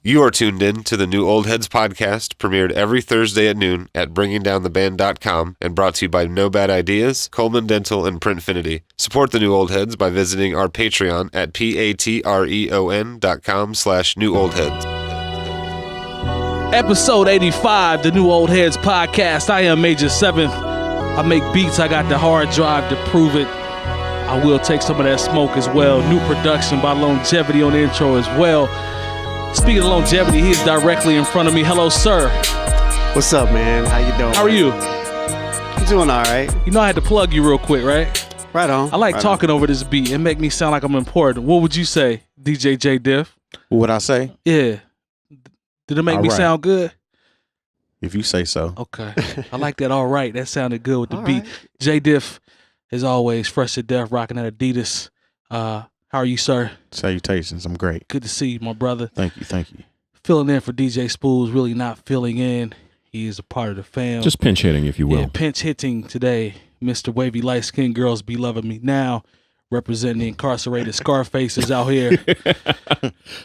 You are tuned in to the New Old Heads podcast, premiered every Thursday at noon at bringingdowntheband.com and brought to you by No Bad Ideas, Coleman Dental, and Printfinity. Support the New Old Heads by visiting our Patreon at patreon.com/newoldheads. Episode 85, the New Old Heads podcast. I am Major 7th. I make beats. I got the hard drive to prove it. I will take some of that smoke as well. New production by Lonegevity on the intro as well. Speaking of Lonegevity, he is directly in front of me. Hello, sir. What's up, man? How you doing? How are you? I'm doing all right. You know I had to plug you real quick, right? Right on. I like talking over this beat. It make me sound like I'm important. What would you say, DJ Jay Diff? What would I say? Yeah. Did it make me sound good? If you say so. Okay. I like that all right. That sounded good with the All beat. right. Jay Diff, as always, fresh to death, rocking at Adidas. How are you, sir? Salutations. I'm great. Good to see you, my brother. Thank you. Thank you. Filling in for DJ Spoolz, really not filling in. He is a part of the fam. Just pinch hitting, if you will. Yeah, pinch hitting today. Mr. Wavy Light Skinned Girls Be Loving Me Now, representing the incarcerated Scarfaces out here.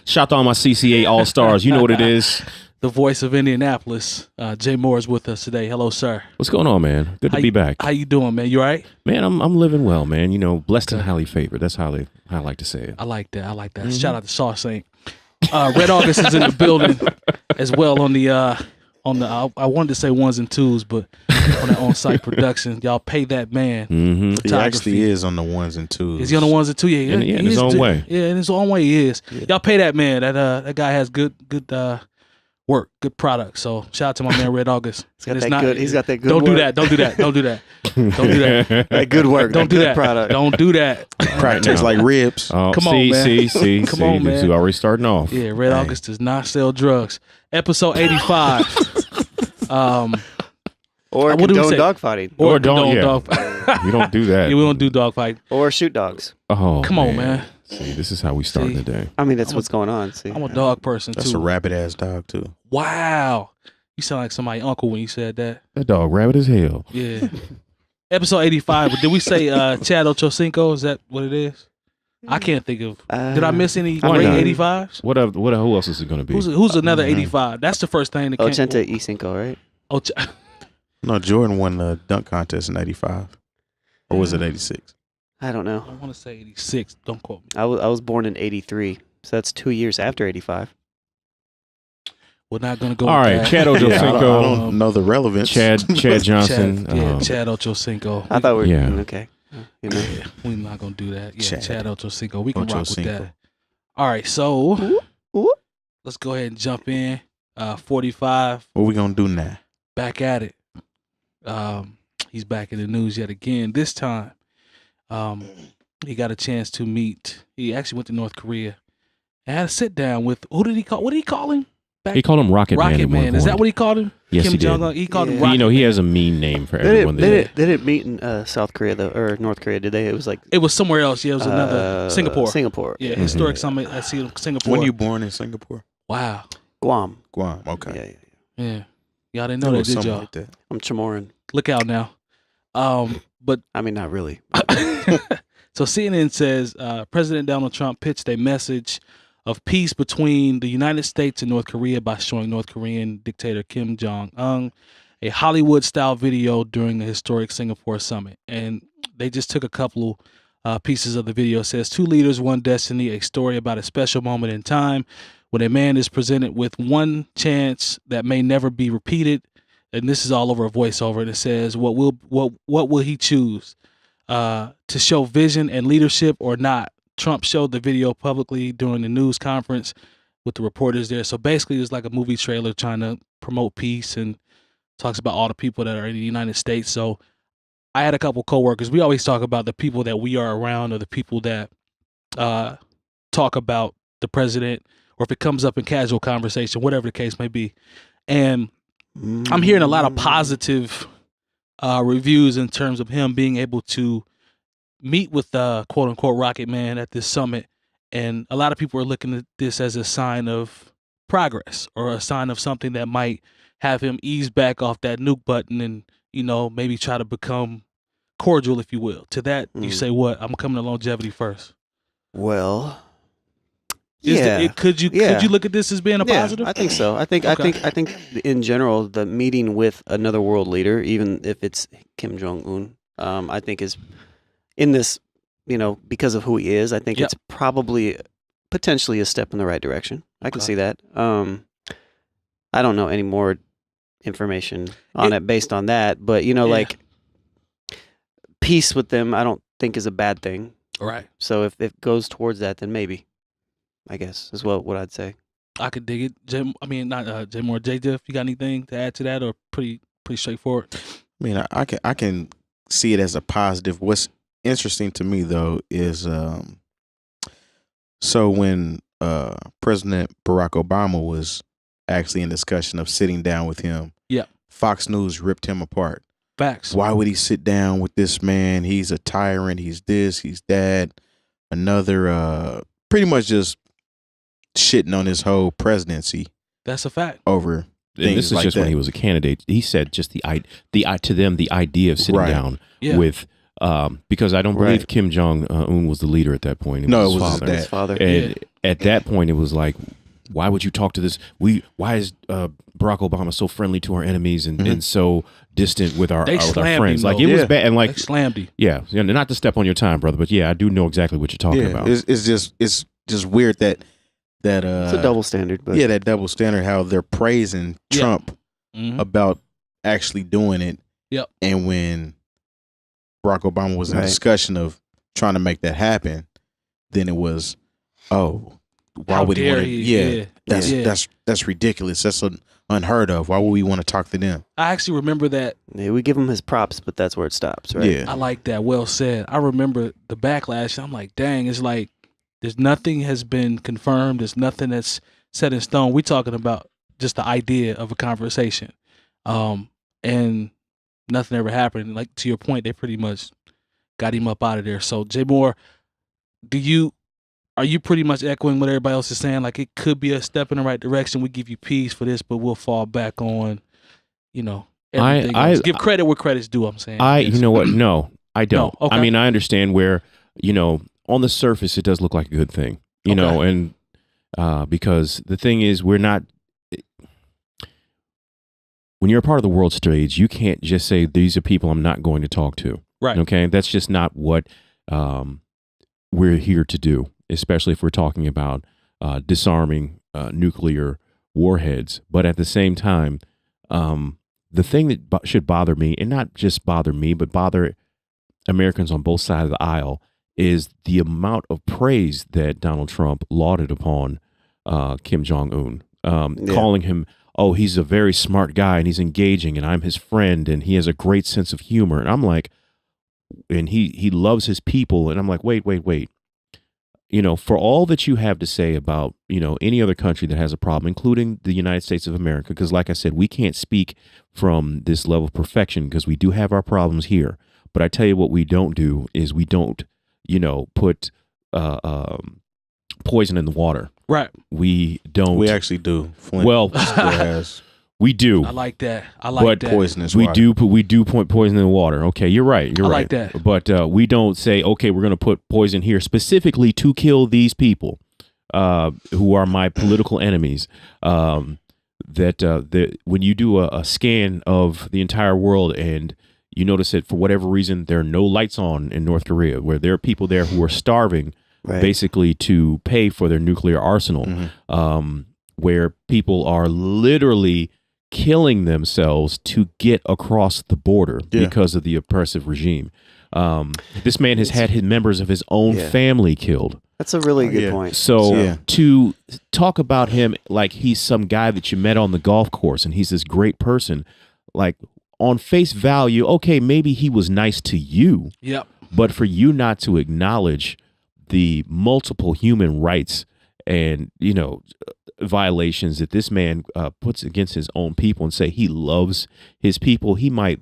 Shout out to all my CCA All-Stars. You know what it is. The voice of Indianapolis, Jay Moore is with us today. Hello, sir. What's going on, man? Good to be back. How you doing, man? You all right? Man, I'm living well, man. You know, blessed and highly favored. That's how I like to say it. I like that. Mm-hmm. Shout out to Sauce Saint. Red August is in the building as well on the I wanted to say ones and twos, but on that on-site production, y'all pay that man. Mm-hmm. He actually is on the ones and twos. Is he on the ones and twos? Yeah, in his own way. Yeah, in his own way he is. Yeah. Y'all pay that man. That guy has good work, good product. So shout out to my man Red August. He's got that good Don't work. do that. Don't do that. Don't do that. Don't do that. That good work. Don't that do good that. product. Don't do that. Tastes like ribs. Oh, Come on, man. See. Come on, man. We're already starting off. Yeah, Red August does not sell drugs. Episode 85. Or what do we condone say? dogfighting. Or don't, condone yeah. dogfighting. We don't do that. Yeah, we don't do dogfighting. Or shoot dogs. Oh, Come on, man. See, this is how we start the day. I mean, that's what's going on. See, I'm a dog person, That's too. a rabid ass dog too. Wow. You sound like somebody's uncle when you said that. That dog rabid as hell. Yeah. Episode 85. But did we say 𝐀𝐐𝐢𝐿 is that what it is? I can't think of. Did I miss any Why great not? 85s? Who else is it going to be? Who's another 85? That's the first thing that came. 𝐀𝐐𝐢𝐿, right? No, Jordan won the dunk contest in '85, or was it '86? I don't know. I want to say 86. Don't quote me. I was born in '83, so that's 2 years after '85. We're not going to go All right, with that. 𝐀𝐐 I 𝗲𝐿. don't know the relevance. Chad Johnson. 𝐀𝐻𝐿. I thought we were Yeah. okay. You know. Yeah, we're not going to do that. Yeah, Chad. 𝐀𝐻𝐿. We can rock with Ochocinco. that. All right, so Ooh. let's go ahead and jump in. 45, What we gonna do now? back at it. He's back in the news yet again. This time, he got a chance to meet. He actually went to North Korea and had a sit down with. What did he call him? He called him Rocket Man. Rocket at one Man. Is that point. what he called him? Yes, Kim he did. Jong-Un. He called him Yeah. Rocket You know, he Man. has a mean name for They everyone. didn't meet in South Korea though, or North Korea, did they? It was like It was somewhere else. Yeah, it was another Singapore. Singapore. Yeah, historic summit at Singapore. When you born in Singapore? Wow. Guam. Guam. Okay. Yeah. Yeah. Y'all didn't know It that, was did something y'all? like that. I'm Chamorro. Look out now. But I mean, not really. so CNN says President Donald Trump pitched a message of peace between the United States and North Korea by showing North Korean dictator Kim Jong-Un a Hollywood-style video during the historic Singapore summit. And they just took a couple pieces of the video. It says, two leaders, one destiny, a story about a special moment in time when a man is presented with one chance that may never be repeated. And this is all over a voiceover. And it says, what will he choose? To show vision and leadership or not? Trump showed the video publicly during the news conference with the reporters there. So basically, it's like a movie trailer trying to promote peace and talks about all the people that are in the United States. So I had a couple coworkers. We always talk about the people that we are around or the people that talk about the president, or if it comes up in casual conversation, whatever the case may be. And I'm hearing a lot of positive reviews in terms of him being able to meet with quote unquote Rocket Man at this summit. And a lot of people are looking at this as a sign of progress or a sign of something that might have him ease back off that nuke button and, you know, maybe try to become cordial, if you will. To that, you say what? I'm coming to Lonegevity first. Well, Could you look at this as being a positive? I think so. I think in general, the meeting with another world leader, even if it's Kim Jong-Un, I think is in this, because of who he is, I think it's probably potentially a step in the right direction. I can see that. I don't know any more information on it based on that, but like peace with them, I don't think is a bad thing. Right. So if it goes towards that, then maybe, I guess is what I'd say. I could dig it. Not Jay Moore. Jay Diff, you got anything to add to that, or pretty straightforward? I mean, I can see it as a positive. What's interesting to me though is so when President Barack Obama was actually in discussion of sitting down with him, Fox News ripped him apart. Facts. Why would he sit down with this man? He's a tyrant. He's this. He's that. Another, pretty much just shitting on his whole presidency. That's a fact. Over and this is like just that. when he was a candidate. He said just the idea of sitting down with. Because I don't believe Kim Jong-Un was the leader at that point. It was his father. And at that point, it was like, why would you talk to this? Why is Barack Obama so friendly to our enemies and so distant with our friends? Like it was bad, and like they slammed him. Yeah, not to step on your time, brother, but I do know exactly what you're talking about. It's just weird that it's a double standard. But that double standard. How they're praising Trump about actually doing it. Yep. And when Barack Obama was in a discussion of trying to make that happen, then it was, why would he want to? That's ridiculous. That's unheard of. Why would we want to talk to them? I actually remember that. Yeah, we give him his props, but that's where it stops, right? Yeah, I like that. Well said. I remember the backlash. I'm like, dang, it's like there's nothing has been confirmed. There's nothing that's set in stone. We're talking about just the idea of a conversation, and nothing ever happened. Like to your point, they pretty much got him up out of there. So Jay Moore, are you pretty much echoing what everybody else is saying? Like it could be a step in the right direction. We give you peace for this, but we'll fall back on, everything else. Give credit where credit's due. I'm saying. You know what? No, I don't. No? Okay. I mean, I understand where, on the surface, it does look like a good thing, know, and because the thing is, we're not. When you're a part of the world stage, you can't just say these are people I'm not going to talk to. Right. Okay. That's just not what we're here to do, especially if we're talking about disarming nuclear warheads. But at the same time, the thing that should bother me, and not just bother me, but bother Americans on both sides of the aisle, is the amount of praise that Donald Trump lauded upon Kim Jong-Un, calling him, he's a very smart guy and he's engaging and I'm his friend and he has a great sense of humor. And I'm like, and he loves his people. And I'm like, wait. For all that you have to say about, any other country that has a problem, including the United States of America, because like I said, we can't speak from this level of perfection because we do have our problems here. But I tell you what we don't do is we don't, put poison in the water. Right. We actually do. Flint we do. I like that. But poisonous we water. we do put poison in the water. Okay, you're right. You're I right. like that. But we don't say, okay, we're going to put poison here specifically to kill these people who are my political enemies. That when you do a scan of the entire world and you notice that for whatever reason there are no lights on in North Korea, where there are people there who are starving, basically to pay for their nuclear arsenal, where people are literally killing themselves to get across the border because of the oppressive regime. This man has had his members of his own family killed. That's a really good point. So to talk about him like he's some guy that you met on the golf course and he's this great person, like on face value, okay, maybe he was nice to you. Yep. But for you not to acknowledge the multiple human rights and, violations that this man puts against his own people and say he loves his people, he might,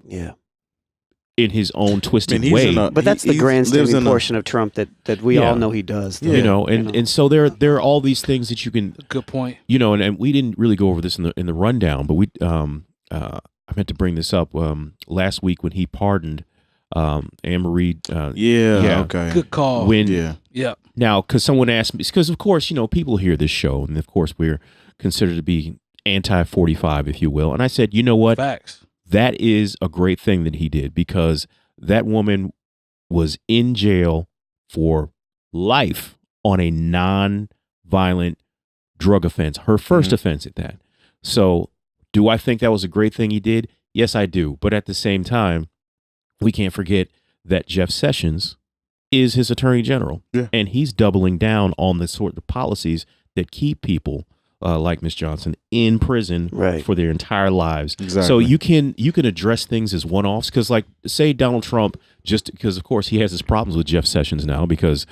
in his own twisted way. But that's the grandstanding portion of Trump that we all know he does. Though. And so there are all these things that you can. Good point. And we didn't really go over this in the rundown, but I meant to bring this up last week when he pardoned Anne Marie. Okay. Good call. Yeah. Now, because someone asked me, because of course, people hear this show, and of course we're considered to be anti-45, if you will. And I said, you know what? Facts. That is a great thing that he did, because that woman was in jail for life on a non-violent drug offense, her first offense at that. So do I think that was a great thing he did? Yes, I do. But at the same time, we can't forget that Jeff Sessions is his attorney general, and he's doubling down on the sort of policies that keep people like Ms. Johnson in prison for their entire lives. Exactly. So you can address things as one-offs, because like say Donald Trump, just because of course he has his problems with Jeff Sessions now, because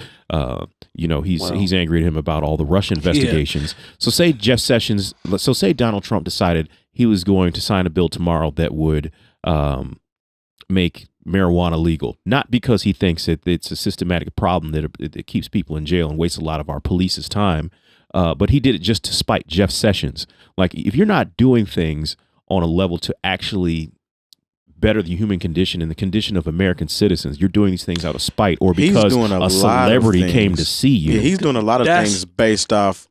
he's angry at him about all the Russia investigations. So say Donald Trump decided he was going to sign a bill tomorrow that would make marijuana legal, not because he thinks that it's a systematic problem that it keeps people in jail and wastes a lot of our police's time, but he did it just to spite Jeff Sessions. Like, if you're not doing things on a level to actually better the human condition and the condition of American citizens, you're doing these things out of spite or because a celebrity came to see you. Yeah, he's doing a lot of things based off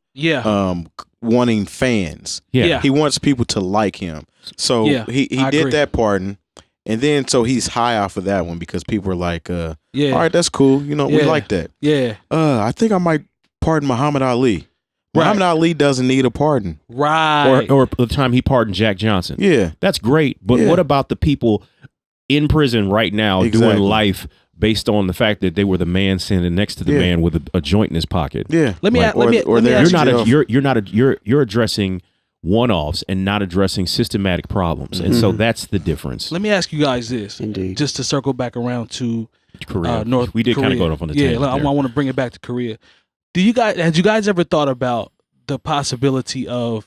wanting fans. He wants people to like him. So he did that pardon. And then, so he's high off of that one because people are like, all right, that's cool. We like that. Yeah. I think I might pardon Muhammad Ali. Muhammad Ali doesn't need a pardon. Right. Or the time he pardoned Jack Johnson. Yeah. That's great. But what about the people in prison right now doing life based on the fact that they were the man standing next to the man with a joint in his pocket? Yeah. You're addressing one-offs and not addressing systematic problems, and so that's the difference. Let me ask you guys this, just to circle back around to Korea. North. We did kind of go off on the tangent. I want to bring it back to Korea. Had you guys ever thought about the possibility of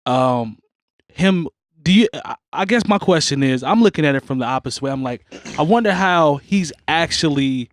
him? I guess my question is, I'm looking at it from the opposite way. I'm like, I wonder how he's actually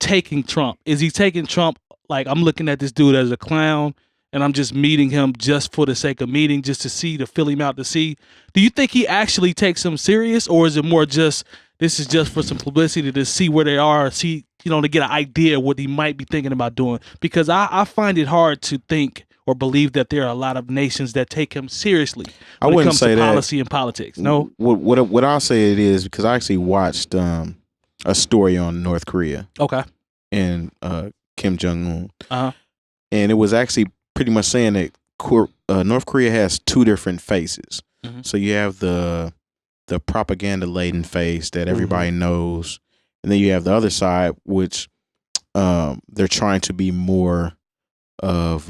taking Trump. Is he taking Trump like, I'm looking at this dude as a clown, and I'm just meeting him just for the sake of meeting, just to fill him out to see? Do you think he actually takes him serious, or is it more just, this is just for some publicity to see where they are, to get an idea what he might be thinking about doing? Because I find it hard to think or believe that there are a lot of nations that take him seriously when it comes to policy and politics. No? What I'll say it is, because I actually watched a story on North Korea. Okay. And Kim Jong-Un. And it was actually pretty much saying that North Korea has two different faces. So you have the propaganda-laden face that everybody knows, and then you have the other side, which they're trying to be more of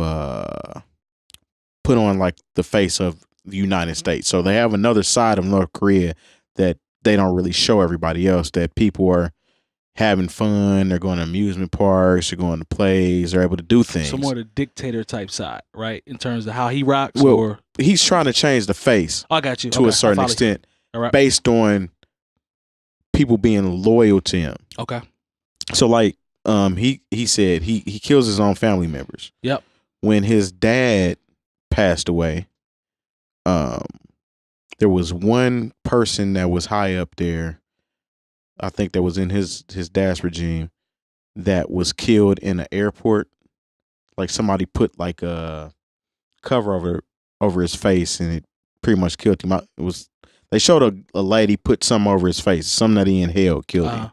put on like the face of the United States. So they have another side of North Korea that they don't really show everybody else, that people are having fun, they're going to amusement parks, they're going to plays, they're able to do things. So more the dictator type side, right? In terms of how he rocks? Well, or he's trying to change the face. I got you. To a certain extent, based on people being loyal to him. Okay. So like he said he kills his own family members. Yep. When his dad passed away, there was one person that was high up there, I think that was in his dad's regime, that was killed in an airport. Like somebody put like a cover over his face, and it pretty much killed him. They showed a lady put something over his face, something that he inhaled, killed him.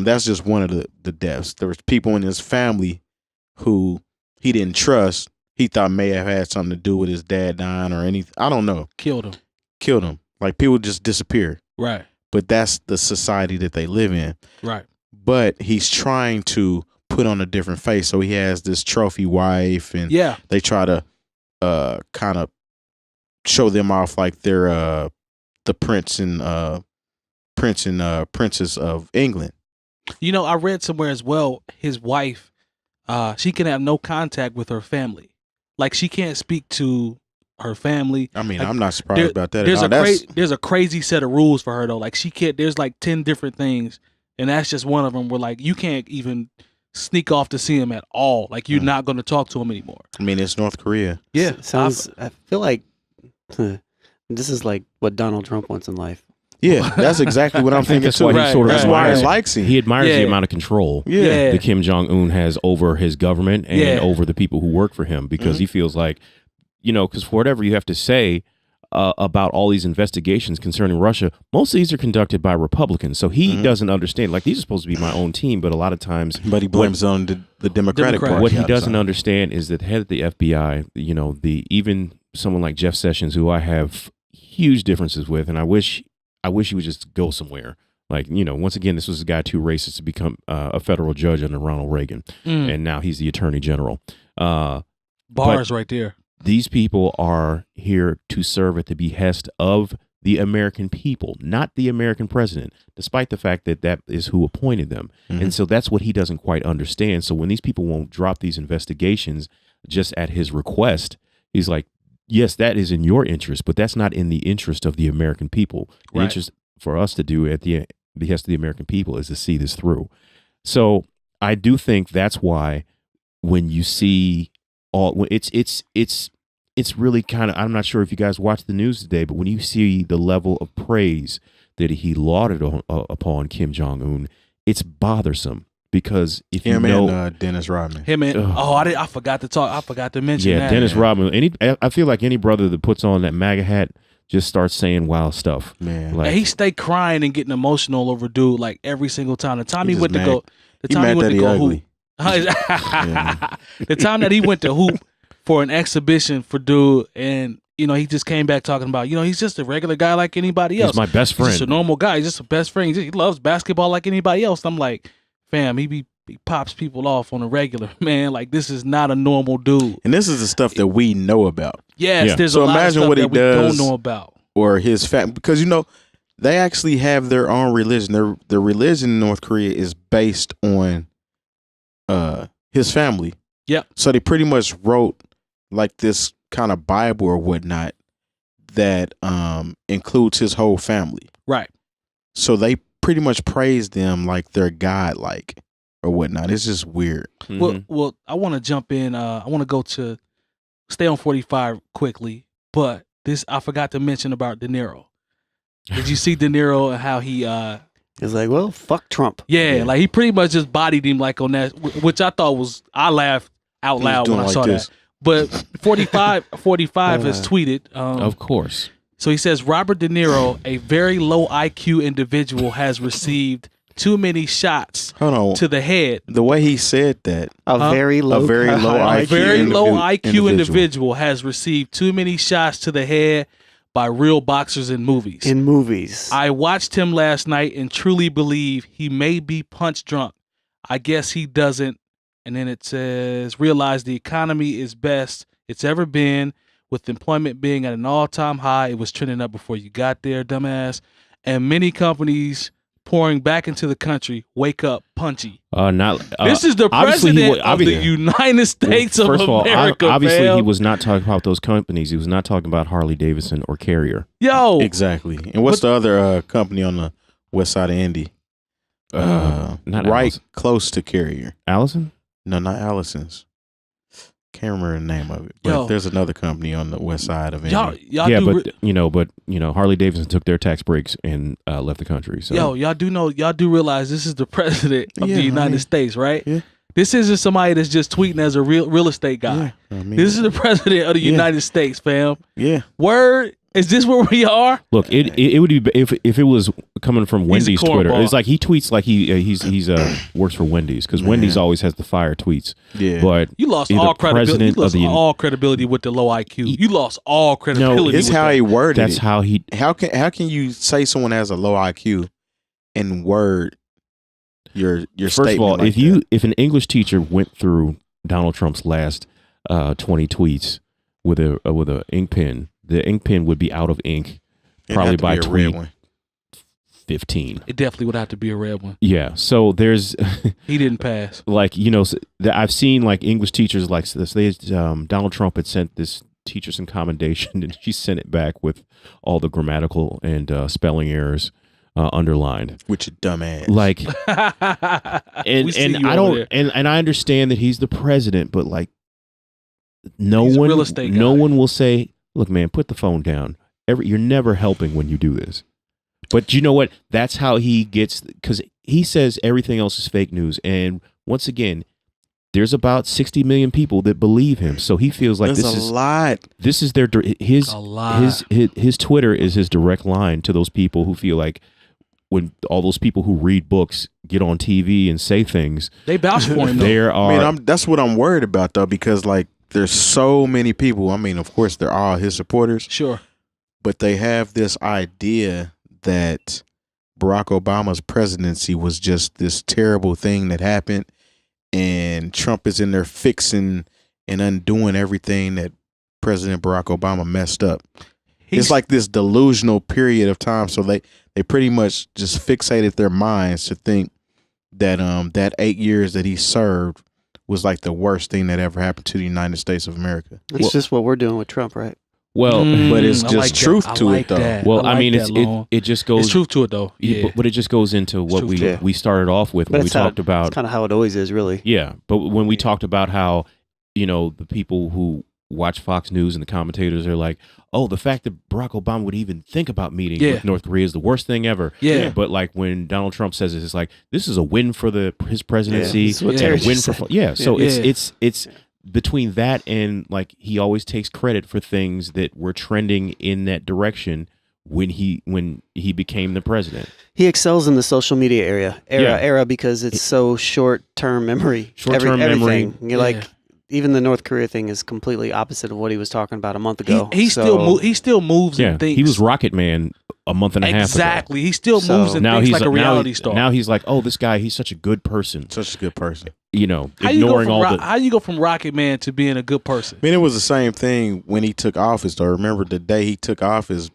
That's just one of the deaths. There was people in his family who he didn't trust. He thought may have had something to do with his dad dying or anything. I don't know. Killed him. Like, people just disappear. Right. But that's the society that they live in. Right. But he's trying to put on a different face. So he has this trophy wife, and they try to kind of show them off like they're the prince and princess of England. I read somewhere as well, his wife, she can have no contact with her family. Like, she can't speak to her family. I mean, like, I'm not surprised about that. There's a crazy set of rules for her though. Like, she can't. There's like 10 different things, and that's just one of them. Where like you can't even sneak off to see him at all. Like, you're not going to talk to him anymore. I mean, it's North Korea. Yeah, I feel like this is like what Donald Trump wants in life. Yeah, that's exactly what I'm thinking that's too. why he sort of that's why he admires- likes him. He admires the Yeah. amount of control Yeah. that Kim Jong-Un has over his government and Yeah. over the people who work for him, because he feels like, because for whatever you have to say about all these investigations concerning Russia, most of these are conducted by Republicans. So he doesn't understand. Like, these are supposed to be my own team, but a lot of times, But he blames on the Democratic Party. what he all the doesn't time. understand is that the head of the FBI, even someone like Jeff Sessions, who I have huge differences with, and I wish he would just go somewhere. Like, once again, this was a guy too racist to become a federal judge under Ronald Reagan, and now he's the attorney general. Bars right there. These people are here to serve at the behest of the American people, not the American president, despite the fact that that is who appointed them. And so that's what he doesn't quite understand. So when these people won't drop these investigations just at his request, he's like, yes, that is in your interest, but that's not in the interest of the American people. The interest for us to do at the behest of the American people is to see this through. So I do think that's why when you see it's really kind of, I'm not sure if you guys watched the news today, but when you see the level of praise that he lauded upon Kim Jong-Un, it's bothersome, because if Him you know and Dennis Rodman. Him and I forgot to mention that. Dennis Rodman, I feel like any brother that puts on that MAGA hat just starts saying wild stuff. Man, like, And he stayed crying and getting emotional over dude like every single time. The time he went to mad. go, He mad that he ugly. hoop. The time that he went to hoop for an exhibition for dude, and he just came back talking about, he's just a regular guy like anybody else. he's my best He's friend. just a normal guy. He's just a best friend. He loves basketball like anybody else. I'm like, fam, he pops people off on a regular, man. Like, this is not a normal dude. And this is the stuff that we know about. Yes, Yeah. there's So a lot imagine of stuff what he that we does. don't know about. Or his family, because they actually have their own religion. Their religion in North Korea is based on his family. Yep. So they pretty much wrote like this kind of Bible or whatnot that includes his whole family. Right. So they pretty much praise them like they're God-like or whatnot. It's just weird. Well, I want to jump in. I want to stay on 45 quickly, but I forgot to mention about DeNiro. Did you see DeNiro and how he It's like, well, fuck Trump. Yeah, like he pretty much just bodied him like on that, which I thought I laughed out He was loud doing when I like saw this. that. But 45 has tweeted. Of course. So he says, Robert De Niro, a very low IQ individual, has received too many shots Hold on. to the head. The way he said that, A very low A IQ very low IQ individual. individual has received too many shots to the head by real boxers in movies. in movies. I watched him last night and truly believe he may be punch drunk. I guess he doesn't. And then it says, realize the economy is best it's ever been, with employment being at an all-time high. It was trending up before you got there, dumbass. And many companies pouring back into the country. Wake up, punchy. This is the obviously president of the United States of First of all, America. obviously fam. he was not talking about those companies. He was not talking about Harley Davidson or Carrier. Yo, Exactly. And what's the other company on the west side of Indy? Not right Allison. close to Carrier. Allison? No, not Allison's. Can't remember the name of it. But Yo. there's another company on the west side of Indy. y'all Yeah, do but Harley Davidson took their tax breaks and left the country. So y'all do realize this is the president of Yeah, the United I mean, States, right? yeah. This isn't somebody that's just tweeting as a real estate guy. Yeah, I mean, This is the president of the Yeah. United States, fam. yeah. Word, is this where we are? look, it would be if it was coming from He's a Wendy's Twitter. cornball. It's like he tweets like he's works for Wendy's, because Wendy's always has the fire tweets. Yeah. But You lost either all credibility. You president of lost the- all credibility with the low IQ. You lost all credibility. It's with how that. he worded that's it. how he. How can you say someone has a low IQ and word your First statement of all, like if an English teacher went through Donald Trump's last 20 tweets with a ink pen, the ink pen would be out of ink that? probably It'd by have to be a red tweet one. 15. It definitely would have to be a red one. Yeah, so there's He didn't pass. like I've seen like English teachers like this. Donald Trump had sent this teacher some commendation, and she sent it back with all the grammatical and spelling errors underlined. With your dumb ass. Like, We and see and you I over don't there. and I understand that he's the president, but like, He's a real estate guy. one will say, "Look, man, put the phone down." You're never helping when you do this. But you know what? That's how he gets, because he says everything else is fake news. And once again, there's about 60 million people that believe him. So he feels like That's a lot. This is his Twitter is his direct line to those people who feel like when all those people who read books get on TV and say things, they vouch for him. That's what I'm worried about though, because like there's so many people. I mean, of course, they're all his supporters. Sure. But they have this idea that Barack Obama's presidency was just this terrible thing that happened. And Trump is in there fixing and undoing everything that President Barack Obama messed up. It's like this delusional period of time. So they pretty much just fixated their minds to think that that 8 years that he served was like the worst thing that ever happened to the United States of America. It's just what we're doing with Trump, right? Well, but it's just truth to it, though. Well, I mean, it just goes. It's truth to it, though. Yeah, but it just goes into what we started off with when we talked about. It's kind of how it always is, really. Yeah, but when we talked about how, the people who watch Fox News and the commentators are like, oh, the fact that Barack Obama would even think about meeting with North Korea is the worst thing ever. Yeah. But like when Donald Trump says it, it's like, this is a win for his presidency. Yeah. And a win for So it's between that and like he always takes credit for things that were trending in that direction when he became the president. He excels in the social media era because it's so short-term memory. Everything. You're like, even the North Korea thing is completely opposite of what he was talking about a month ago. He still moves and thinks. He was Rocket Man a month and a half ago. Exactly. He still moves and thinks like a reality star. Now he's like, oh, this guy, he's such a good person. Such a good person. Ignoring how you go from Rocket Man to being a good person? I mean, it was the same thing when he took office, though. Remember the day he took office,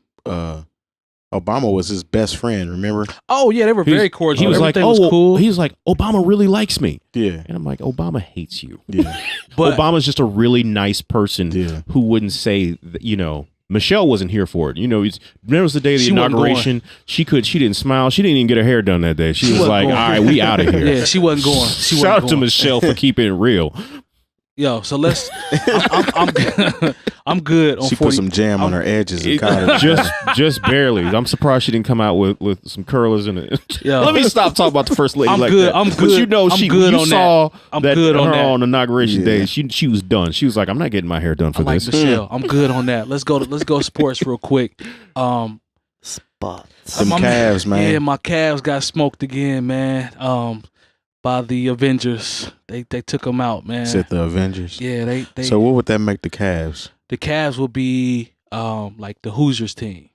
Obama was his best friend, remember? Oh, yeah, they were very cordial. He was Everything like, was cool. He was like, Obama really likes me. Yeah. And I'm like, Obama hates you. Yeah. But Obama's just a really nice person who wouldn't say, Michelle wasn't here for it. Remember it was the day of the inauguration. She didn't smile. She didn't even get her hair done that day. She was like, all right, we out of here. Yeah, she wasn't going. Shout out to Michelle for keeping it real. Yo, so let's. I'm good. On she 40, put some jam on her edges and caught it. Just barely. I'm surprised she didn't come out with some curlers in it. Yo. Let me stop talking about the first lady. I'm like good. That. I'm good. But I'm good on saw that. I'm good on her that. on inauguration day. She was done. She was like, I'm not getting my hair done for this. Michelle. I'm good on that. Let's go sports real quick. Spots. Them calves, man. Yeah, my calves got smoked again, man. By the Avengers. They took them out, man. Said the Avengers. Yeah, they. So what would that make the Cavs? The Cavs will be like the Hoosiers team.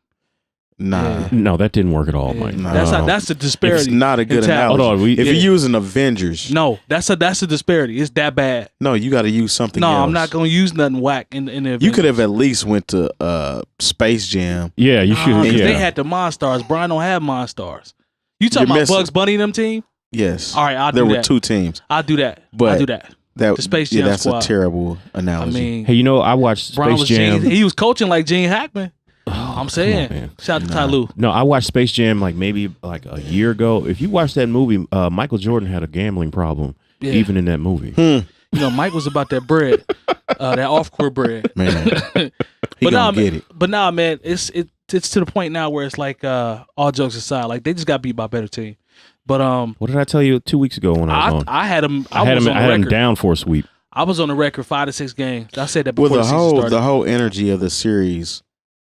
Nah. No, that didn't work at all, Mike. No. That's the disparity. It's not a good analogy. Hold on, if you're using Avengers. No, that's a disparity. It's that bad. No, you got to use something else. else. No, I'm not going to use nothing whack in the Avengers. You could have at least went to Space Jam. Yeah, you should have. They had the Monstars. Brian don't have Monstars. You talking about Bugs Bunny and them team? Yes. All right, I'll do that. There were two teams. I'll do that. But I'll do that. The Space Jam that's squad. a terrible analogy. I mean, hey, I watched Space Jam. He was coaching like Gene Hackman. I'm saying. On, shout out to Ty Lue. No, I watched Space Jam like maybe like a year ago. If you watch that movie, Michael Jordan had a gambling problem even in that movie. Mike was about that bread, that off-court bread. Man, he gonna get it. But nah, man, it's to the point now where it's like all jokes aside, like they just got beat by a better team. But what did I tell you 2 weeks ago when I was on? I had him. I had him down for a sweep. I was on the record 5 to 6 games. I said that before the season started. The whole energy of the series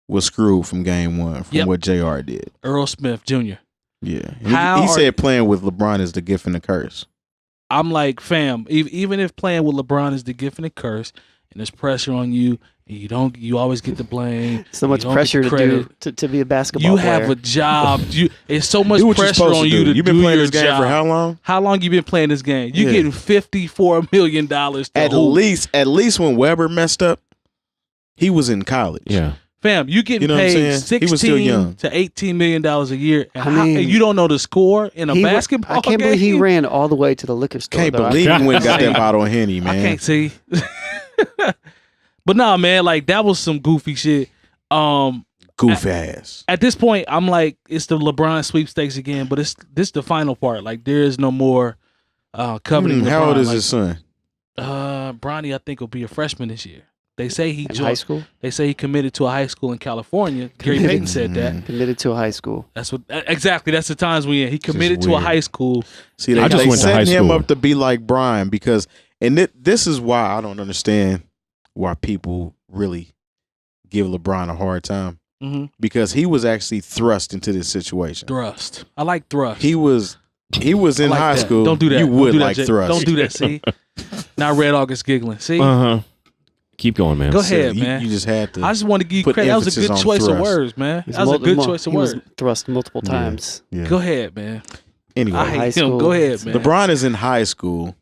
was screwed from game one from what JR did. Earl Smith Jr. Yeah, he said playing with LeBron is the gift and the curse. I'm like, fam, even if playing with LeBron is the gift and the curse, and there's pressure on you, and you always get the blame. So much pressure to be a basketball player. You have a job. It's so much pressure on you to do. You've been playing this game job. for how long? How long you been playing this game? You getting $54 million. At least when Weber messed up, he was in college. Yeah. Fam, you getting paid $16 to $18 million a year, and you don't know the score in a basketball game? I can't believe he ran all the way to the liquor store. Can't believe he went and got that bottle of Henny, man. I can't see. But nah, man, like that was some goofy shit. Goof ass. At this point, I'm like, it's the LeBron sweepstakes again, but this the final part. Like there is no more coveting. How old is his son? Bronny, I think, will be a freshman this year. They say he In joined high school? They say he committed to a high school in California. Gary Payton said that. Committed to a high school. That's what exactly. That's the times we in. He committed to a weird. high school. See, I just they went to high set him school. up to be like Brian because, and this is why I don't understand why people really give LeBron a hard time because he was actually thrust into this situation. Thrust. I like thrust. He was in like high that. school. Don't do that. You Don't would do that, like Jay. thrust. Don't do that. See, now Red August giggling. See, Keep going, man. go ahead, you, man. You just had to. I just want to give you put credit. That was a emphasis good on choice of thrust. words, man. That was a good choice of He was words. thrust multiple times. Yeah. Go ahead, man. Anyway, I hate high him. school. Go ahead, man. LeBron is in high school.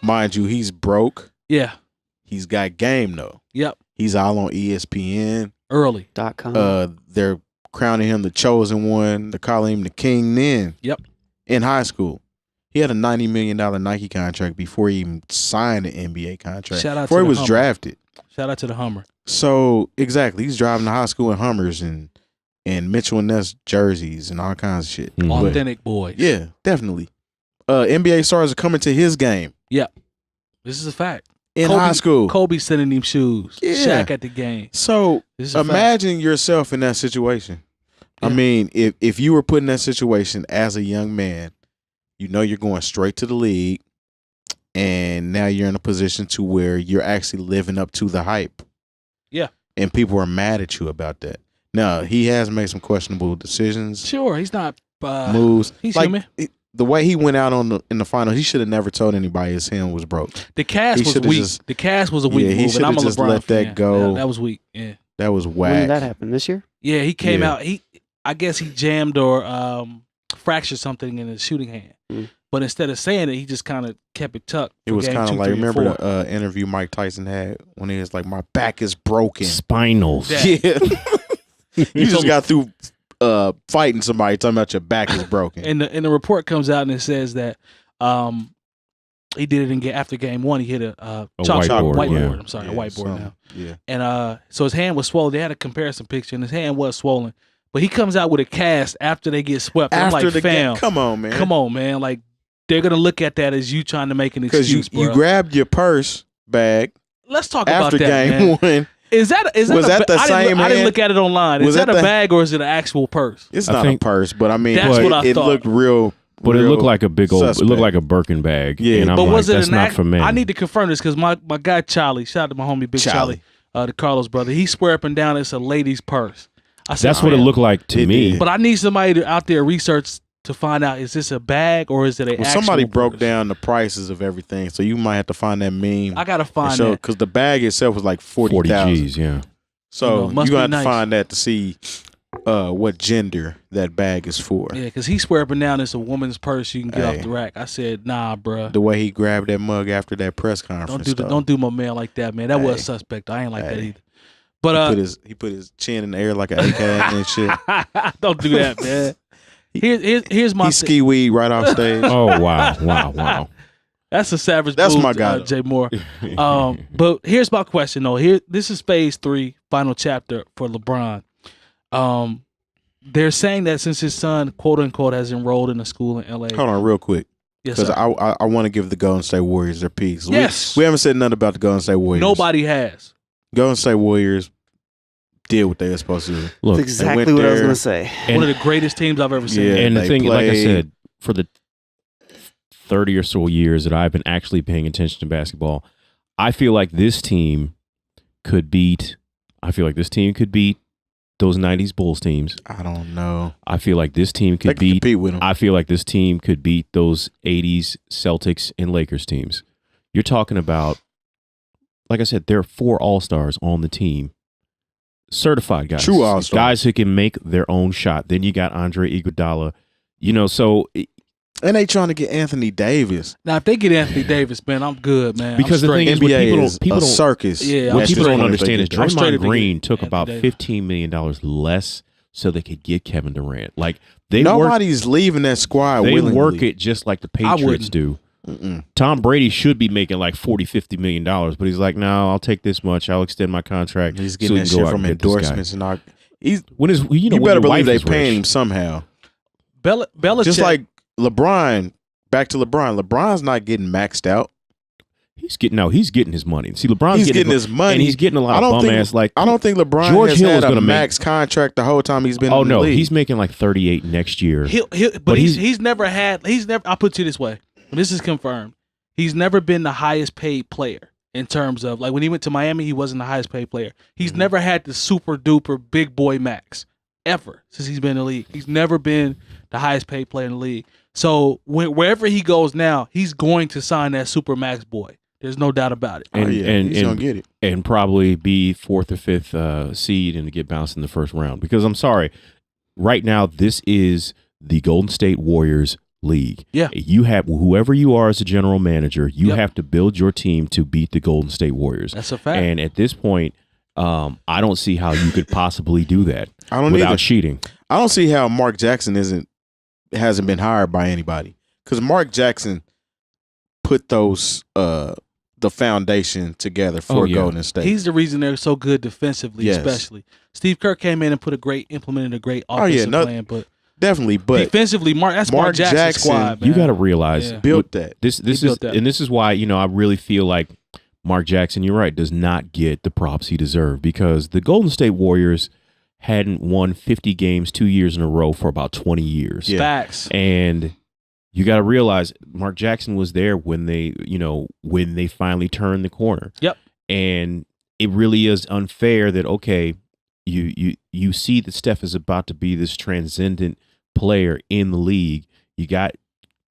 Mind you, he's broke. Yeah. He's got game though. Yep. He's all on ESPN. Early. .com. They're crowning him the chosen one. They're calling him the king then. Yep. In high school. He had a $90 million Nike contract before he even signed an NBA contract. Shout out before to he the was Hummer. drafted. Shout out to the Hummer. So exactly, he's driving to high school in Hummers and Mitchell and Ness jerseys and all kinds of shit. Mhm. Authentic boys. Yeah, definitely. NBA stars are coming to his game Yep. This is a fact. in high school. Kobe sending him shoes. Yeah. Shaq at the game. So This is a fact. imagine yourself in that situation. I Yeah. mean, if you were put in that situation as a young man, you know you're going straight to the league, and now you're in a position to where you're actually living up to the hype. Yeah. And people are mad at you about that. Now, he has made some questionable decisions, Sure, he's not. moves. He's like, human. the way he went out in the final, he should have never told anybody his hand was broke. The cast he was shoulda weak. just- The cast was a weak Yeah, he move, and I'm a shoulda just LeBron let that fan. go. That was weak. Yeah. That was When whack. did that happen? This year? Yeah, he came Yeah. out. I guess he jammed or fractured something in his shooting hand. Mm. But instead of saying it, he just kind of kept it tucked. It for was game kind of 2, like, 3, and remember 4. the interview Mike Tyson had when he was like, my back is broken. Spinals. That- Yeah. You just got through fighting somebody talking about your back is broken. And the report comes out and it says that he did it after game 1. He hit a whiteboard. yeah. I'm sorry, a Yeah, whiteboard something. now. Yeah. And so his hand was swollen. They had a comparison picture, and his hand was swollen. But he comes out with a cast after they get swept. I'm After like, the fam, game, come on, man. come on, man. Like, they're going to look at that as you trying to make an Because excuse, you bro. grabbed your purse bag Let's talk after about that, game man. 1. Is that Was a that the I didn't same look, I didn't hand? look at it online. Was Is that that a the- bag or is it an actual purse? It's I not think- a purse, but I mean, That's what I it thought. looked real. But it real looked like a big old. It suspect. looked like a Birkin bag. Yeah. And I'm But like, was it that's an not for men. I need to confirm this because my guy Charlie, shout out to my homie Big Charlie, the Carlos brother, he swear up and down it's a lady's purse. I said, That's what it "Man." looked like to It me. did. But I need somebody out there research to find out, is this a bag or is it a Well, actual somebody broke purse? down the prices of everything, so you might have to find that meme. I gotta find that. because the bag itself was like 40 40,000. G's, yeah. So You know, must you got be to nice. find that to see what gender that bag is for. Yeah, because he swear up and down it's a woman's purse you can get Hey. off the rack. I said, nah, bruh. The way he grabbed that mug after that press conference. Don't do my man like that, man. That was Hey. suspect. I ain't like that Hey. either. But He put his chin in the air like an AK and shit. don't do that, man. Here's my He ski weed right off stage. Oh, wow. That's a savage. That's move, my guy, Jay Moore. But here's my question though. This is phase 3, final chapter for LeBron. They're saying that since his son, quote unquote, has enrolled in a school in LA. Hold on, real quick, Yes, because sir. I want to give the Golden State Warriors their piece. Yes. we haven't said nothing about the Golden State Warriors. Nobody has. Golden State Warriors did what they were supposed to do. Look, That's exactly went what I was there. going to say. One of the greatest teams I've ever seen. Yeah. and the they thing, like I played- said, for the 30 or so years that I've been actually paying attention to basketball, I feel like this team could beat. Those 90s Bulls teams. I don't know. I feel like this team They could could beat. compete with them. I feel like this team could beat those 80s Celtics and Lakers teams. You're talking about, like I said, there are 4 All-Stars on the team. Certified guys. True All-Stars. Guys who can make their own shot. Then you got Andre Iguodala. So And they trying to get Anthony Davis. Now, if they get Anthony Davis, man, I'm good, man. Because I'm the thing straight. is, what NBA people is don't- a circus. Yeah, what I'm people straight don't up understand is I'm straight Draymond up to Green get took Anthony about Davis. $15 million less so they could get Kevin Durant. Like they Nobody's leaving that squad they willingly. work it just like the Patriots wouldn't. do. Mm-mm. Tom Brady should be making like $40-50 million, but he's like, no, I'll take this much. I'll extend my contract. He's so getting we that can go shit out from and get this guy. endorsements and all. He's, When is you when better your believe wife they is paying rich. him somehow. Belichick. Just like LeBron. Back to LeBron. LeBron's not getting maxed out. He's getting his money. See, LeBron's getting his money, and he's getting a lot of bum ass. Like I don't think LeBron George has Hill had is a max contract the whole time he's been. Oh in the no, league. he's making like 38 next year. But he's never. I'll put it this way. This is confirmed. He's never been the highest paid player in terms of like when he went to Miami, he wasn't the highest paid player. He's never had the super duper big boy max ever since he's been in the league. He's never been the highest paid player in the league. So wherever he goes now, he's going to sign that super max boy. There's no doubt about it. And he's gonna get it, and probably be 4th or 5th seed and to get bounced in the first round. Because I'm sorry, right now this is the Golden State Warriors league. Yeah, you have whoever you are as a general manager, you have to build your team to beat the Golden State Warriors. That's a fact. And at this point, I don't see how you could possibly do that without cheating. I don't see how Mark Jackson hasn't been hired by anybody, because Mark Jackson put those the foundation together for Golden State. He's the reason they're so good defensively, especially. Steve Kerr came in and implemented a great offensive plan, but definitely, but defensively, that's Mark Jackson's squad, man. You got to realize built that. This is why I really feel like Mark Jackson, you're right, does not get the props he deserved, because the Golden State Warriors hadn't won 50 games 2 years in a row for about 20 years. Yeah. Facts. And you got to realize Mark Jackson was there when they finally turned the corner. Yep. And it really is unfair that, okay, you see that Steph is about to be this transcendent player in the league. You got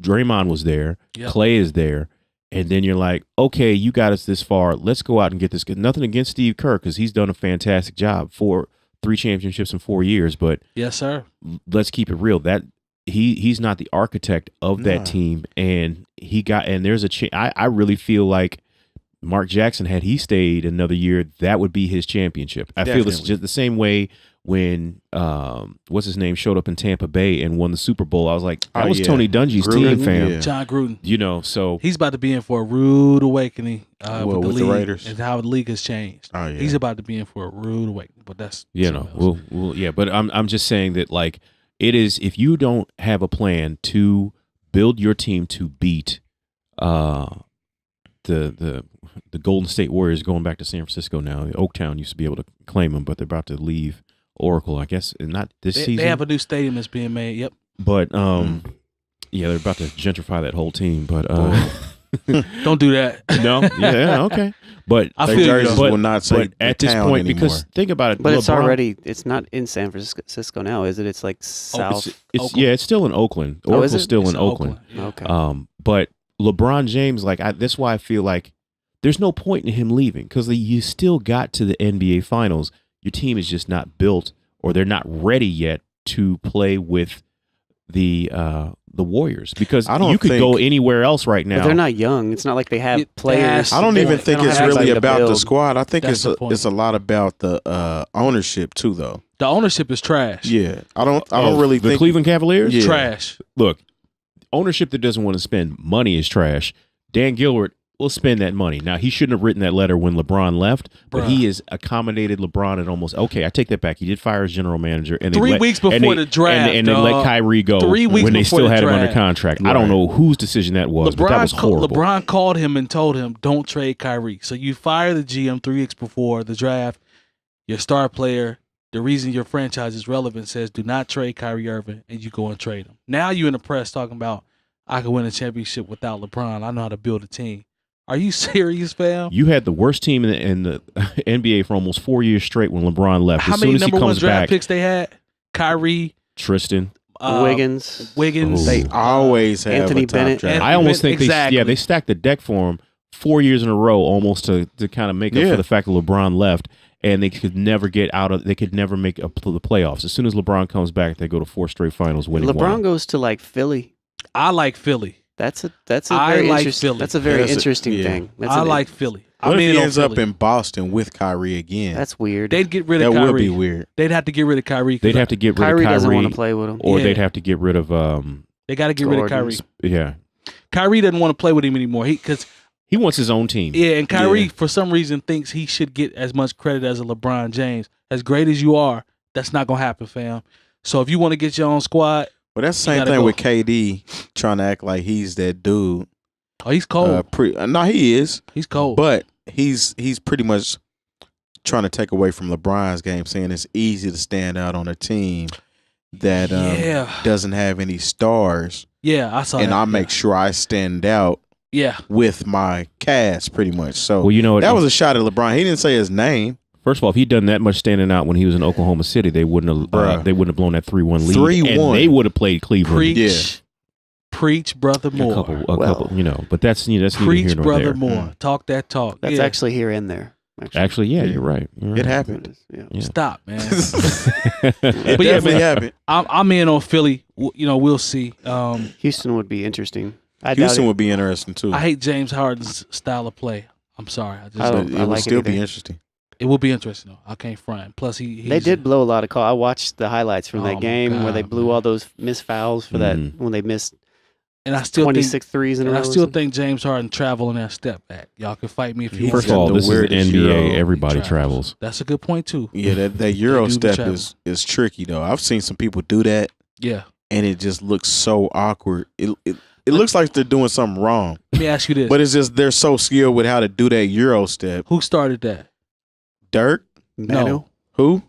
Draymond was there, Clay is there, and then you're like, okay, you got us this far. Let's go out and get this. Nothing against Steve Kerr, because he's done a fantastic job for 3 championships in 4 years. But yes, sir. Let's keep it real. That he's not the architect of that team, and there's a I really feel like Mark Jackson, had he stayed another year, that would be his championship. I feel it's just the same way when what's his name showed up in Tampa Bay and won the Super Bowl. I was like, that was Tony Dungy's team, fam. Yeah. John Gruden. So he's about to be in for a rude awakening with the Raiders and how the league has changed. Oh, yeah. He's about to be in for a rude awakening, but that's but I'm just saying that, like, it is, if you don't have a plan to build your team to beat the Golden State Warriors, going back to San Francisco now. Oaktown used to be able to claim them, but they're about to leave Oracle, I guess, and not this season. They have a new stadium that's being made. Yep. But they're about to gentrify that whole team. But don't do that. No. Yeah. Okay. But I feel jerseys will not say at this point anymore. Because think about it. But it's not in San Francisco now, is it? It's like south. It's still in Oakland. Oracle's still in Oakland. Yeah. Okay. But LeBron James, that's why I feel like there's no point in him leaving, because you still got to the NBA Finals. Your team is just not built, or they're not ready yet to play with the Warriors, because you could go anywhere else right now. But they're not young. It's not like they have players. I don't even think it's really about the squad. I think it's a lot about the ownership too, though. The ownership is trash. Yeah, I don't really think the Cleveland Cavaliers trash. Look, ownership that doesn't want to spend money is trash. Dan Gilbert will spend that money. Now, he shouldn't have written that letter when LeBron left, but he has accommodated LeBron and almost, okay, I take that back. He did fire his general manager. And 3 weeks before the draft. And they let Kyrie go 3 weeks when they still had him under draft. contract. Right. I don't know whose decision that was, but that was horrible. LeBron called him and told him, don't trade Kyrie. So you fire the GM 3 weeks before the draft. Your star player, the reason your franchise is relevant, says do not trade Kyrie Irving, and you go and trade him. Now you're in the press talking about, I could win a championship without LeBron. I know how to build a team. Are you serious, fam? You had the worst team in the NBA for almost 4 years straight when LeBron left. How many number one draft picks they had? Kyrie, Tristan, Wiggins. They always have Anthony a top Bennett. draft. I almost think they stacked the deck for him 4 years in a row, almost to kind of make up for the fact that LeBron left, and they could never get out of. They could never make the playoffs. As soon as LeBron comes back, they go to 4 straight finals, winning. LeBron goes to like Philly. I like Philly. That's a very interesting. That's a very interesting thing. I like Philly. What if he ends up in Boston with Kyrie again? That's weird. They'd get rid of Kyrie. That would be weird. They'd have to get rid of Kyrie. They'd have to get rid of Kyrie. Kyrie doesn't want to play with him. Or they'd have to get rid of. They got to get rid of Kyrie. Yeah. Kyrie doesn't want to play with him anymore. Because he wants his own team. Yeah, and Kyrie for some reason thinks he should get as much credit as a LeBron James. As great as you are, that's not gonna happen, fam. So if you want to get your own squad. Well, that's the same thing with KD trying to act like he's that dude. Oh, he's cold. No, he is. He's cold. But he's pretty much trying to take away from LeBron's game, saying it's easy to stand out on a team that doesn't have any stars. Yeah, I saw and that. I make sure I stand out with my cast pretty much. So well, you know what, that was a shot at LeBron. He didn't say his name. First of all, if he'd done that much standing out when he was in Oklahoma City, they wouldn't have blown that 3-1 lead. 3-1. And they would have played Cleveland. Preach, brother Moore. A couple, you know. But that's neither preach, here nor brother there. Moore. Talk that talk. That's actually here and there. Actually, yeah, you're right. It happened. Yeah. Stop, man. It definitely happened. I'm in on Philly. You know, we'll see. Houston would be interesting. Houston would be interesting too. I hate James Harden's style of play. I'm sorry. It would still be interesting. It will be interesting though. I can't front. Plus, they did blow a lot of calls. I watched the highlights from that game where they blew all those missed fouls for that when they missed. And I still 26 threes in a row. I still think James Harden traveling that step back. Y'all can fight me if you want. First of all, this is NBA. Everybody travels. That's a good point too. Yeah, that Euro step is tricky though. I've seen some people do that. Yeah, and it just looks so awkward. It looks like they're doing something wrong. Let me ask you this. But it's just they're so skilled with how to do that Euro step. Who started that? Dirk? Manu? No. Who?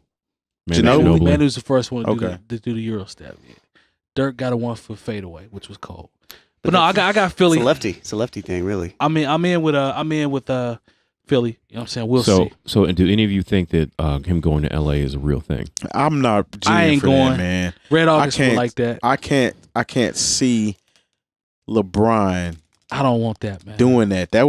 Ginobili. Manu's the first one to do the Euro step. Yeah. Dirk got a 1-foot fadeaway, which was cold. But no, I got Philly. It's a lefty thing, really. I'm in with Philly. You know what I'm saying? We'll see. So, do any of you think that him going to LA is a real thing? I'm not. I ain't going, that, man. Red August was like that. I can't see LeBron. I don't want that, man. Doing that. That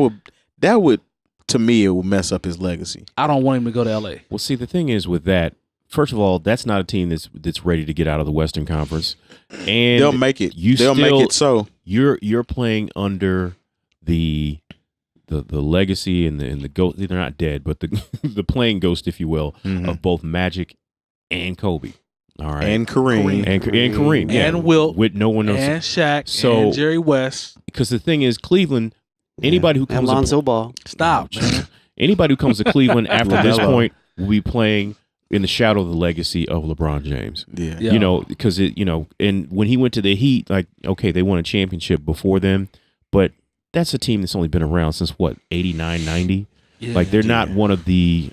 would to me, it will mess up his legacy. I don't want him to go to LA. Well, see, the thing is with that, first of all, that's not a team that's ready to get out of the Western Conference, and they'll make it. They'll make it. So you're playing under the legacy and the ghost. They're not dead, but the playing ghost, if you will, of both Magic and Kobe. All right, and Kareem, and Kareem, yeah, and Wilt, with no one else, and Shaq, and Jerry West. Because the thing is, Cleveland. Anybody who comes Lonzo Ball. Stop, man. Anybody who comes to Cleveland after this point will be playing in the shadow of the legacy of LeBron James. Yeah. You know, because and when he went to the Heat, like, okay, they won a championship before them, but that's a team that's only been around since what, 89, 90? Yeah, like they're not one of the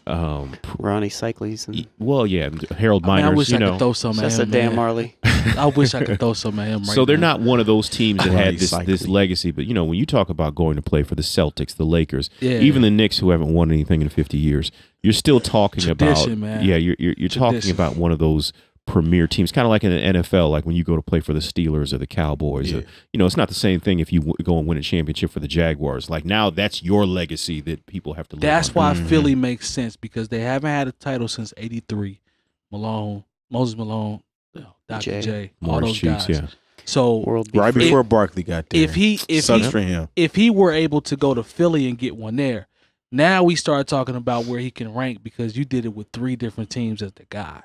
Ronnie Cycles. Well, yeah, Harold Miners. I wish I could throw some at him. Dan Marley. I wish I could throw some at him. So they're not one of those teams that had this legacy. But when you talk about going to play for the Celtics, the Lakers, even the Knicks, who haven't won anything in 50 years, you're still talking about. Man. Yeah, you're talking about one of those premier teams, kind of like in the NFL, like when you go to play for the Steelers or the Cowboys. Yeah. Or, it's not the same thing if you go and win a championship for the Jaguars. Like now, that's your legacy that people have to live That's on. why Philly makes sense, because they haven't had a title since '83. Moses Malone, Dr. J, all those guys. Yeah. So right before Barkley got there, if he were able to go to Philly and get one there, now we start talking about where he can rank, because you did it with 3 different teams as the guy.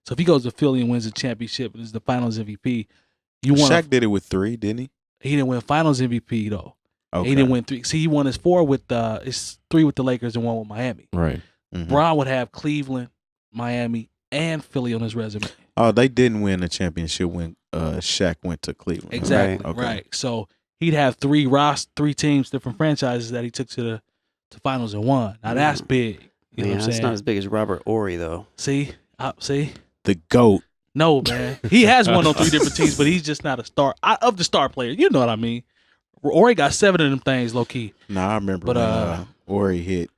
So if he goes to Philly and wins a championship and is the Finals MVP, Shaq did it with 3, didn't he? He didn't win Finals MVP though. Okay. He didn't win 3. See, he won his 4 with it's 3 with the Lakers and 1 with Miami. Right. Mm-hmm. Bron would have Cleveland, Miami, and Philly on his resume. Oh, they didn't win a championship when Shaq went to Cleveland. Exactly. Right. So he'd have 3 teams, different franchises that he took to finals and won. Now that's big. You know what I'm saying? That's not as big as Robert Horry though. See. The GOAT. No, man. He has won on 3 different teams, but he's just not a star of the star players. You know what I mean? Horry got 7 of them things, low key. Nah, I remember when Horry hit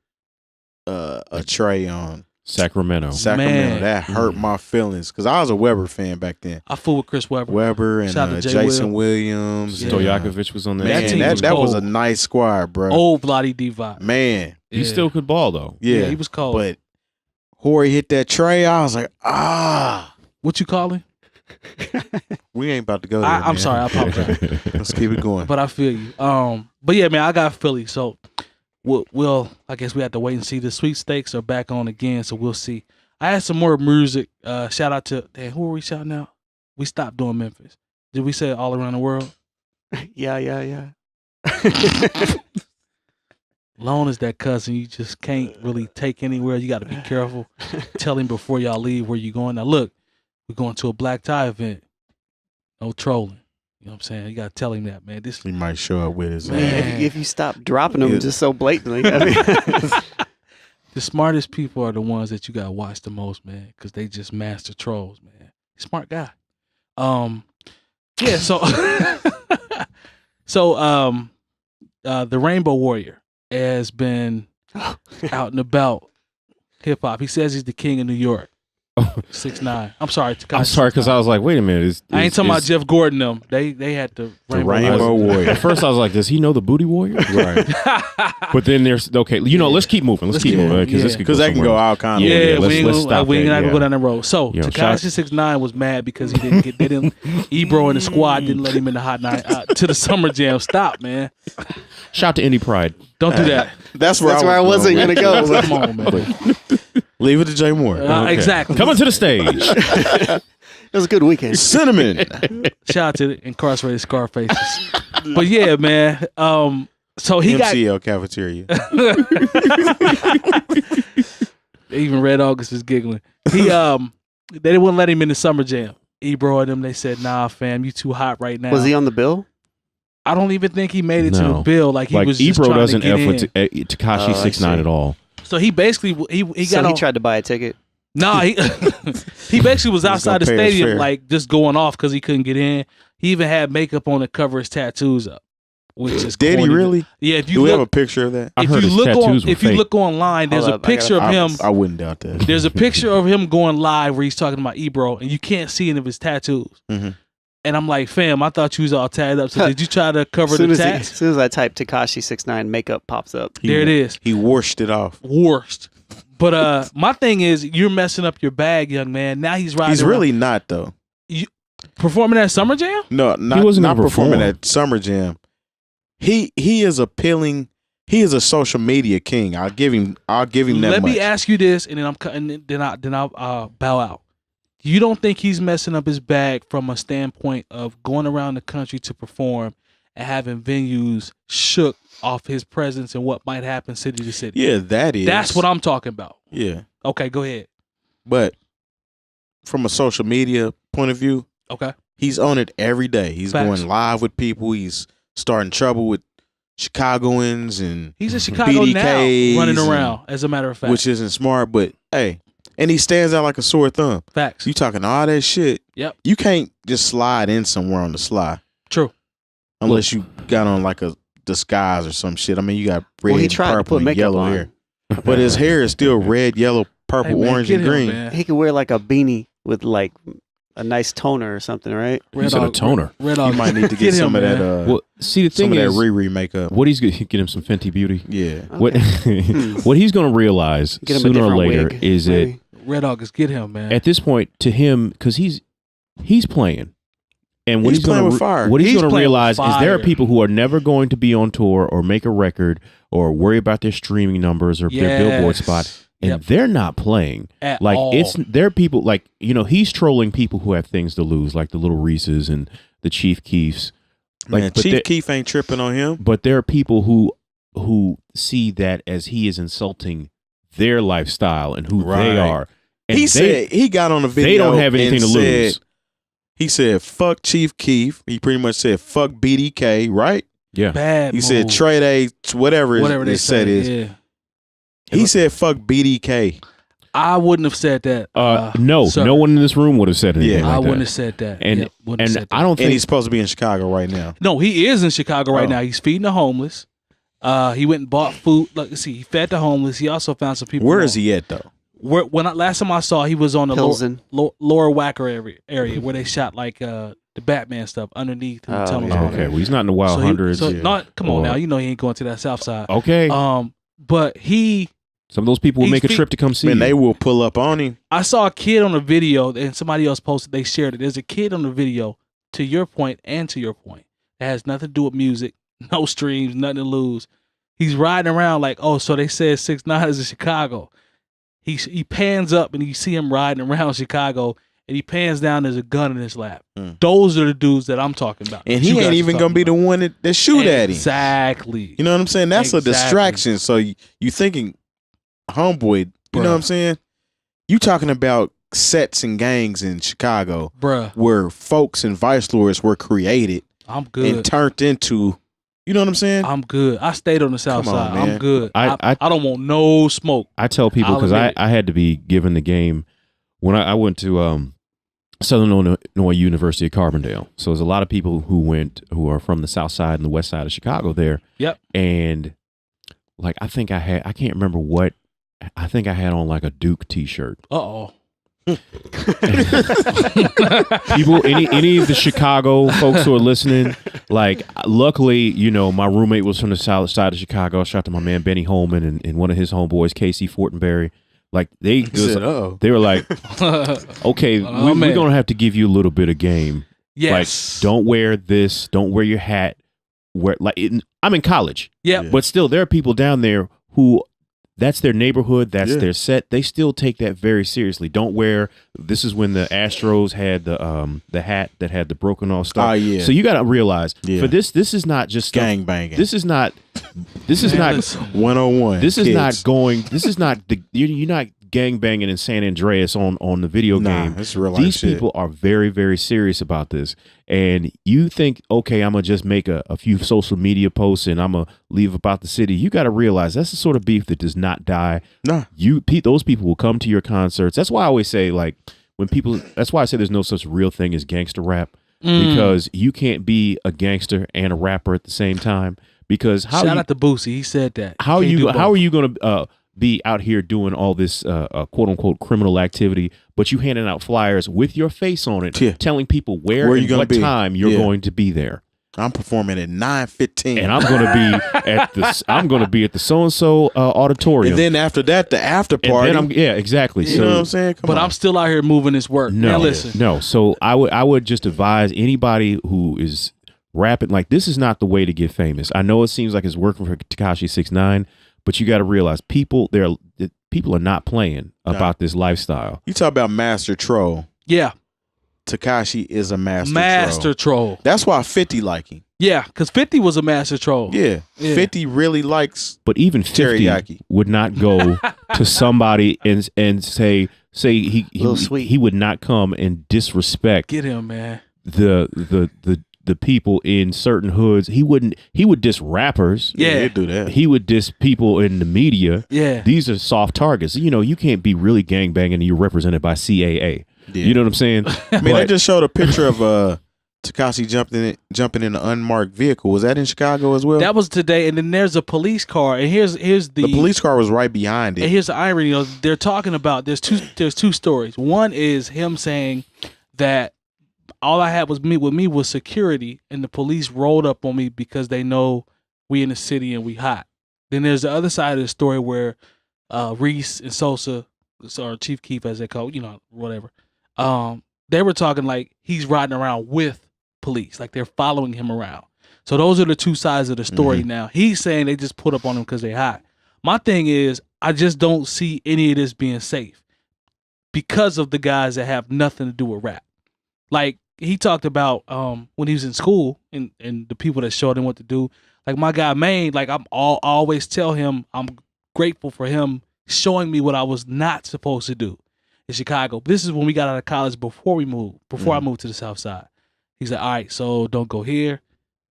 a tray on Sacramento. Man. That hurt my feelings, because I was a Weber fan back then. I fooled with Chris Webber. Weber and Jason Williams. Stojakovic was on that. Man, that was a nice squad, bro. Old Vlade Divac. Man. He still could ball, though. Yeah, he was cold. But Horry hit that tray, I was like, What you calling? We ain't about to go there. I'm sorry, I apologize. Let's keep it going. But I feel you. But yeah, man, I got Philly. So we'll I guess we have to wait and see. The sweepstakes are back on again, so we'll see. I had some more music. Shout out to who are we shouting out? We stopped doing Memphis. Did we say it all around the world? Yeah. Lone is that cousin you just can't really take anywhere. You got to be careful. Tell him before y'all leave where you going. Now look, we're going to a black tie event. No trolling. You know what I'm saying? You gotta tell him that, man. This He might show up with his Man. If you stop dropping them just so blatantly, I mean, the smartest people are the ones that you gotta watch the most, man, because they just master trolls, man. Smart guy. Yeah. So, the Rainbow Warrior has been out and about hip hop. He says he's the king of New York. 6ix9ine. I'm sorry, Tekashi. I'm sorry because I was like, wait a minute. I ain't talking about Jeff Gordon. Them. They had the Rainbow Warrior. At first, I was like, does he know the Booty Warrior? Right. But then there's okay. Let's keep moving. Let's keep moving Because that can go all kind of Yeah, ways. let's stop. We ain't that, gonna go down that road. So Yo, Tekashi 6ix9ine was mad because he didn't get. They didn't. Ebro and the squad didn't let him in the hot night to the summer jam. Stop, man. Shout to Indie Pride. Don't do that. that's where I wasn't gonna go. Come on, man. Leave it to Jay Moore. Okay. Exactly. Coming to the stage. It was a good weekend. Cinnamon. Shout out to the incarcerated Scarfaces. But yeah, man. So he 𝐏𝐄𝐃𝐒 even Red August is giggling. They wouldn't let him in the summer jam. Ebro and them, they said, "Nah, fam, you too hot right now." Was he on the bill? I don't even think he made it to the bill. Like he was just Ebro trying doesn't to get F in. with Tekashi 6ix9ine at all. So he basically he So got he on. tried to buy a ticket. Nah, he basically was outside the gonna pay his stadium, fare. like just going off because he couldn't get in. He even had makeup on to cover his tattoos up, which is Did he corny. really? Yeah, if you Do we have a look, picture of that? I if heard you his look on, tattoos were if you fake. look online, there's Hold a up, I picture of him. I wouldn't doubt that. There's a picture of him going live where he's talking about Ebro, and you can't see any of his tattoos. Mhm. And I'm like, fam, I thought you was all tagged up. So did you try to cover the As tats? soon as I type Tekashi 6ix9ine, makeup pops up. There it is. He washed it off. Worst. But my thing is, you're messing up your bag, young man. Now he's riding. He's around. really not though. Performing at Summer Jam? No, not, wasn't not gonna performing perform. at Summer Jam. He is appealing. He is a social media king. I'll give him that Let much. me ask you this, and then I'm cutting. Then I'll bow out. You don't think he's messing up his bag from a standpoint of going around the country to perform and having venues shook off his presence and what might happen city to city? Yeah, that is. That's what I'm talking about. Yeah, Okay, go ahead. but from a social media point of view, Okay. he's on it every day. He's Facts. going live with people. He's starting trouble with Chicagoans and He's in Chicago now, BDKs running around. As a matter of fact, which isn't smart. But hey, and he stands out like a sore thumb. facts. You talking all that shit? Yep. You can't just slide in somewhere on the sly True. unless you got on like a disguise or some shit. I mean, you got red, Well, he tried to purple, put and makeup yellow on. hair, but his hair is still red, yellow, purple, Hey, man, orange, get and him, green. man. He could wear like a beanie with like a nice toner or something, right? You said a toner. Red You Dog. might need to get some of him, that. man. Well, see, the Some thing of that is, Riri makeup. what he's going to get him some Fenty Beauty. Yeah. What what he's going to realize Get him a sooner or different later wig, is that maybe. Red August, get him, man. at this point, to him, because he's playing, and what He's he's going playing to with fire. what he's He's going to playing with realize is there are fire. people who are never going to be on tour or make a record or worry about their streaming numbers or their Billboard Yes. spot, and Yep. they're not playing. At Like all. there are people like he's trolling people who have things to lose, like the Little Reeses and the Chief Keefs. Like, Man, but Chief there- Keef ain't tripping on him. But there are people who see that as he is insulting their lifestyle and who Right. they are. And He they- said he got on the video. they don't have anything and to lose. He said, "Fuck Chief Keef." He pretty much said, "Fuck BDK." Right? Yeah. bad. He said, move. "Trade A, whatever they his set say. is." Yeah. He said, "Fuck BDK." I wouldn't have said that. No, sir. no one in this room would have said anything Yeah. like I wouldn't that. have said that. And Yep, wouldn't have said that. I don't And think he's supposed to be in Chicago right now. No, he is in Chicago right Oh. now. He's feeding the homeless. He went and bought food. Let's see, he fed the homeless. He also found some people. Where is he at though? Last time I saw, he was on the Pilsen. lower Wacker area where they shot like the Batman stuff underneath in the Oh, tunnels. yeah. or okay, whatever. well, he's not in the Wild So Hundreds. come on Or- now, you know he ain't going to that South Side. Okay, But some of those people will he's make a fe- trip to come see Man, you. they will pull up on him. I saw a kid on a video and somebody else posted, they shared it. There's a kid on the video, to your point and to your point, that has nothing to do with music, no streams, nothing to lose. He's riding around like, oh, so they said 6ix9ine is in Chicago. He pans up and you see him riding around Chicago, and he pans down, there's a gun in his lap. Mm. Those are the dudes that I'm talking about. And that he you guys ain't are even talking gonna be the about. one that shoot at him. Exactly. You know what I'm saying? That's a Exactly. distraction. So you thinking, homeboy, you Bruh. know what I'm saying? You talking about sets and gangs in Chicago Bruh. where folks and vice lords were created I'm good. And turned into, you know what I'm saying? I'm good. I stayed on the south Come on, side. I'm man. good. I don't want no smoke. I tell people because I had to be given the game when I went to Southern Illinois University of Carbondale. So there's a lot of people who are from the south side and the west side of Chicago there. Yep. And like I can't remember what, I think I had on like a Duke t-shirt. Uh-oh. People, any of the Chicago folks who are listening, like luckily, you know, my roommate was from the south side of Chicago. Shout out to my man Benny Holman and one of his homeboys, Casey Fortenberry. Like they were like, okay, we're gonna have to give you a little bit of game. Yes. Like, don't wear this, don't wear your hat. I'm in college. Yeah. But still, there are people down there who that's their neighborhood, that's their set. They still take that very seriously. Don't wear. This is when the Astros had the hat that had the broken off stuff. So you got to realize for this is not just gang banging. This is not 101. This is not going. This is not the. You're not gang banging in San Andreas on the video game. It's real These shit. people are very, very serious about this. And you think, okay, I'm gonna just make a few social media posts and I'm gonna leave about the city. You got to realize that's the sort of beef that does not die. Nah. Those people will come to your concerts. That's why I always say, like, when people. That's why I say there's no such real thing as gangster rap, because you can't be a gangster and a rapper at the same time. Because shout out to Boosie, he said that. How are you gonna be out here doing all this quote unquote criminal activity, but you handing out flyers with your face on it, telling people where and what time you're going to be there? I'm performing at 9:15, and I'm going to be at the so and so auditorium. And then after that, the after party. Exactly. You know what I'm saying? I'm still out here moving this work. No, now listen. No. So I would just advise anybody who is rapping, like, this is not the way to get famous. I know it seems like it's working for Tekashi 6ix9ine. But you got to realize people are not playing about this lifestyle. You talk about master troll. Yeah. Tekashi is a master troll. That's why 50 like him. Yeah, because 50 was a master troll. Yeah. 50 really likes. But even 50 teriyaki. Would not go to somebody and say he would not come and disrespect. Get him, man. The people in certain hoods. He would diss rappers. Yeah, he'd do that. He would diss people in the media. Yeah. These are soft targets. You know, you can't be really gangbanging and you're represented by CAA. Yeah. You know what I'm saying? They just showed a picture of Tekashi jumping in an unmarked vehicle. Was that in Chicago as well? That was today. And then there's a police car. And here's the police car was right behind it. And here's the irony. You know, they're talking about there's two stories. One is him saying that all I had with me was security, and the police rolled up on me because they know we in the city and we hot. Then there's the other side of the story where Reese and Sosa, or Chief Keef as they call, whatever. They were talking like he's riding around with police, like they're following him around. So those are the two sides of the story now. He's saying they just put up on him because they hot. My thing is, I just don't see any of this being safe because of the guys that have nothing to do with rap. Like, he talked about when he was in school and the people that showed him what to do. Like my guy Maine, like I always tell him I'm grateful for him showing me what I was not supposed to do in Chicago. This is when we got out of college before I moved to the South Side. He's like, all right, so don't go here.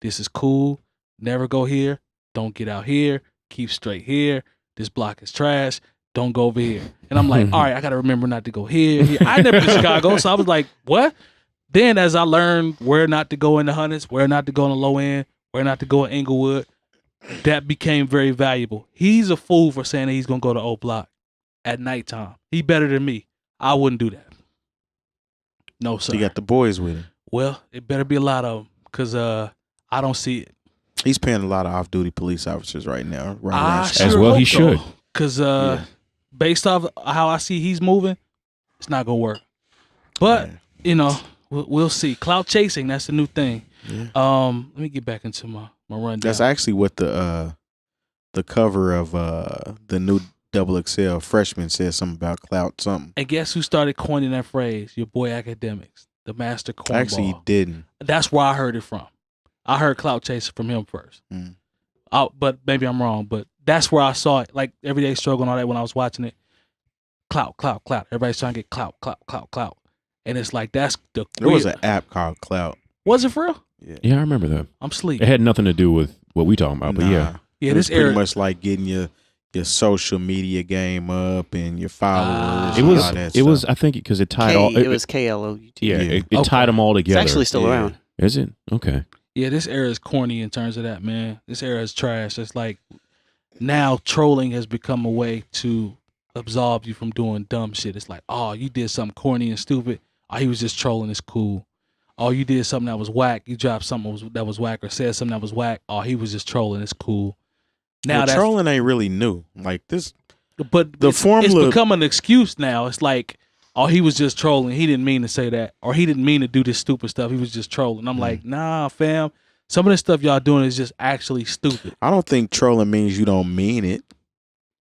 This is cool. Never go here. Don't get out here. Keep straight here. This block is trash. Don't go over here. And I'm like, all right, I got to remember not to go here. I never been to Chicago, so I was like, what? Then as I learned where not to go in the hundreds, where not to go in the low end, where not to go in Inglewood, that became very valuable. He's a fool for saying that he's going to go to Old Block at nighttime. He better than me. I wouldn't do that. No, sir. He got the boys with him. Well, it better be a lot of them because I don't see it. He's paying a lot of off-duty police officers right now. As well he should. Because based off how I see he's moving, it's not going to work. But, we'll see. Clout chasing, that's the new thing. Yeah. Let me get back into my rundown. That's actually what the cover of the new 𝐀𝐿𝐴 freshman says something about clout something. And guess who started coining that phrase? Your boy Academics, the master cornball. Actually, he didn't. That's where I heard it from. I heard clout chasing from him first. But maybe I'm wrong. But that's where I saw it. Like Everyday Struggle and all that when I was watching it. Clout. Everybody's trying to get clout. And it's like, that's the... There was an app called Clout. Was it for real? Yeah, I remember that. I'm sleep. It had nothing to do with what we talking about, but yeah. Yeah, it this was pretty era much like getting your social media game up and your followers. It and was. all that It stuff. was. I think because it tied all. It was 𝐾𝐿𝑜. Yeah, Yeah. it tied them all It's together. actually still around. Is it? Okay. Yeah, this era is corny in terms of that, man. This era is trash. It's like now trolling has become a way to absolve you from doing dumb shit. It's like, oh, you did something corny and stupid. Oh, he was just trolling. It's cool. Oh, you did something that was whack. You dropped something that was whack or said something that was whack. Oh, he was just trolling. It's cool. Now that's trolling ain't really new. Like this, but it's become an excuse now. It's like, oh, he was just trolling. He didn't mean to say that, or he didn't mean to do this stupid stuff. He was just trolling. I'm like, nah, fam. Some of the stuff y'all doing is just actually stupid. I don't think trolling means you don't mean it.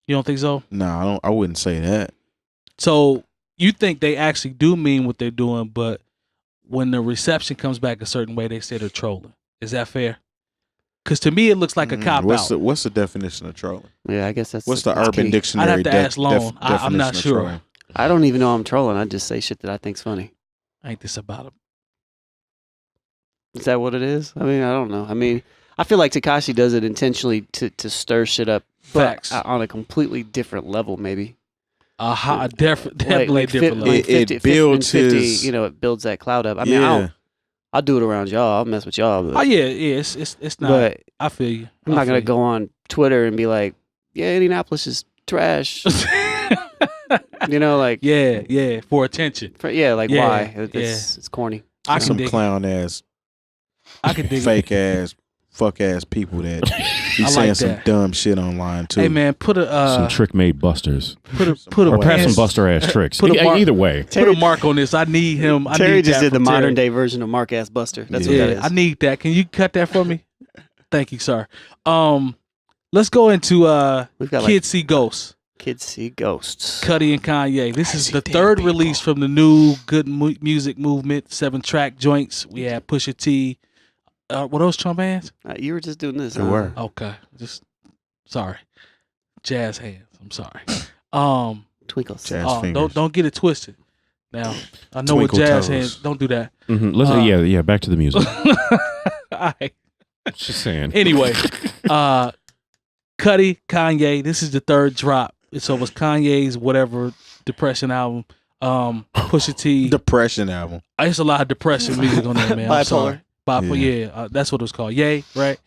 You don't think so? No, I wouldn't say that. So you think they actually do mean what they're doing, but when the reception comes back a certain way, they say they're trolling. Is that fair? Because to me, it looks like a cop out. What's the definition of trolling? Yeah, I guess that's what's the Urban Dictionary. I'd have to ask Lone. I'm not sure. Trolling? I don't even know I'm trolling. I just say shit that I think's funny. Ain't this about him? Is that what it is? I mean, I don't know. I mean, I feel like Tekashi does it intentionally to stir shit up. Facts. On a completely different level, maybe. Definitely different level. It builds 50, his... it builds that cloud up. I mean, I'll do it around y'all. I'll mess with y'all. But, it's not. But I feel you. I'm not gonna go on Twitter and be like, yeah, Indianapolis is trash. Like for attention. Why? It's corny. I some clown ass, I can dig fake ass, fuck ass people that be saying some dumb shit online too. Hey man, put some trick made busters. Put or perhaps some buster ass tricks. Either way, put a mark on this. I need him. Terry just did the modern day version of Mark ass Buster. That's what that is. I need that. Can you cut that for me? Thank you, sir. Let's go into Kids See Ghosts. Kids See Ghosts. Cudi and Kanye. This is the third release from the new Good Music Movement, 7-track joints. We had Pusha T. Were those Trump hands? You were just doing this. They were. Okay. Just sorry. Jazz hands. I'm sorry. Twinkles. Jazz fingers. Don't get it twisted. Now I know Twinkle what jazz toes. hands. Don't do that. Mm-hmm. Let's back to the music. All right. Just saying. Anyway, Cudi, Kanye. This is the third drop. So it was Kanye's whatever depression album. Pusha T. Depression album. It's a lot of depression music on there, man. I'm sorry. Bipolar. That's what it was called. Yay, right?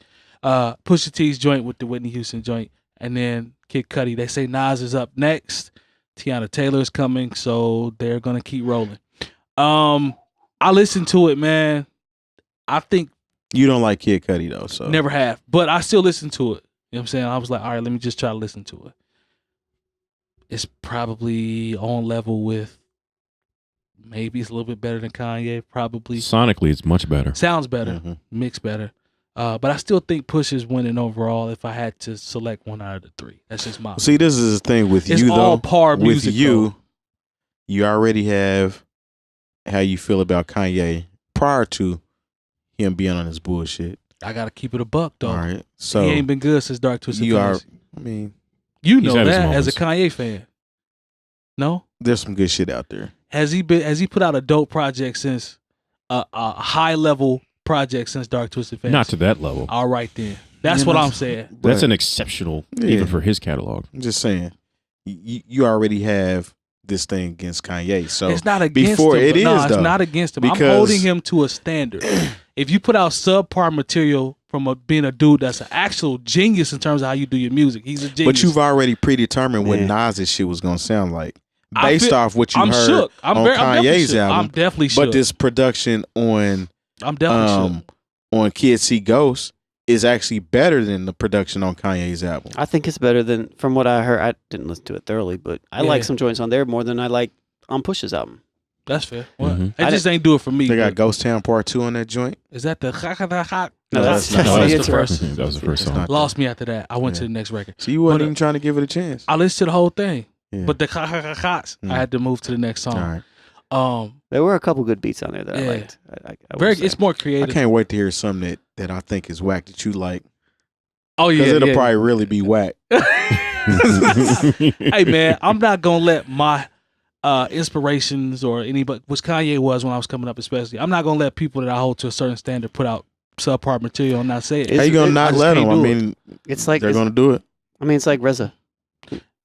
Pusha T's joint with the Whitney Houston joint, and then Kid Cudi. They say Nas is up next. Tiana Taylor's coming, so they're gonna keep rolling. I listened to it, man. I think you don't like Kid Cudi though, so never have, but I still listen to it. You know what I'm saying? I was like, all right, let me just try to listen to it. It's probably on level with. Maybe it's a little bit better than Kanye. Probably sonically, it's much better. Sounds better, mix better. But I still think Push is winning overall. If I had to select one out of the three, that's just my. See, this is the thing with it's you all though. Par with music, you, though. You already have how you feel about Kanye prior to him being on his bullshit. I gotta keep it a buck though. All right, so he ain't been good since Dark Twisted Fantasy. I mean, you know that as a Kanye fan. No, there's some good shit out there. Has he put out a dope project since a high level project since Dark Twisted Fantasy? Not to that level. All right then. That's what I'm saying. That's an exceptional even for his catalog. I'm just saying. You already have this thing against Kanye. So it's not against before him. It's not against him. I'm holding him to a standard. If you put out subpar material from being a dude that's an actual genius in terms of how you do your music, he's a genius. But you've already predetermined what Nas's shit was gonna sound like. Based off what you heard shook. on Kanye's album. I'm definitely shook. But this production on shook. On Kids See Ghosts is actually better than the production on Kanye's album. I think it's better than, from what I heard. I didn't listen to it thoroughly, but I like some joints on there more than I like on Push's album. That's fair. It just ain't do it for me. They got Ghost Town Part 2 on that joint. Is that the No, that's the first. That was the first song. Lost me after that. I went to the next record. So you wasn't even trying to give it a chance. I listened to the whole thing. Yeah. But the I had to move to the next song. All right. There were a couple good beats on there that I liked. It's more creative. I can't wait to hear something that I think is whack that you like. Oh yeah, because it'll probably really be whack. Hey man, I'm not gonna let my inspirations or anybody, which Kanye was when I was coming up, especially. I'm not gonna let people that I hold to a certain standard put out subpar material and not say it. How you gonna not let them? I can't do mean, It's like they're gonna do it. I mean, it's like RZA.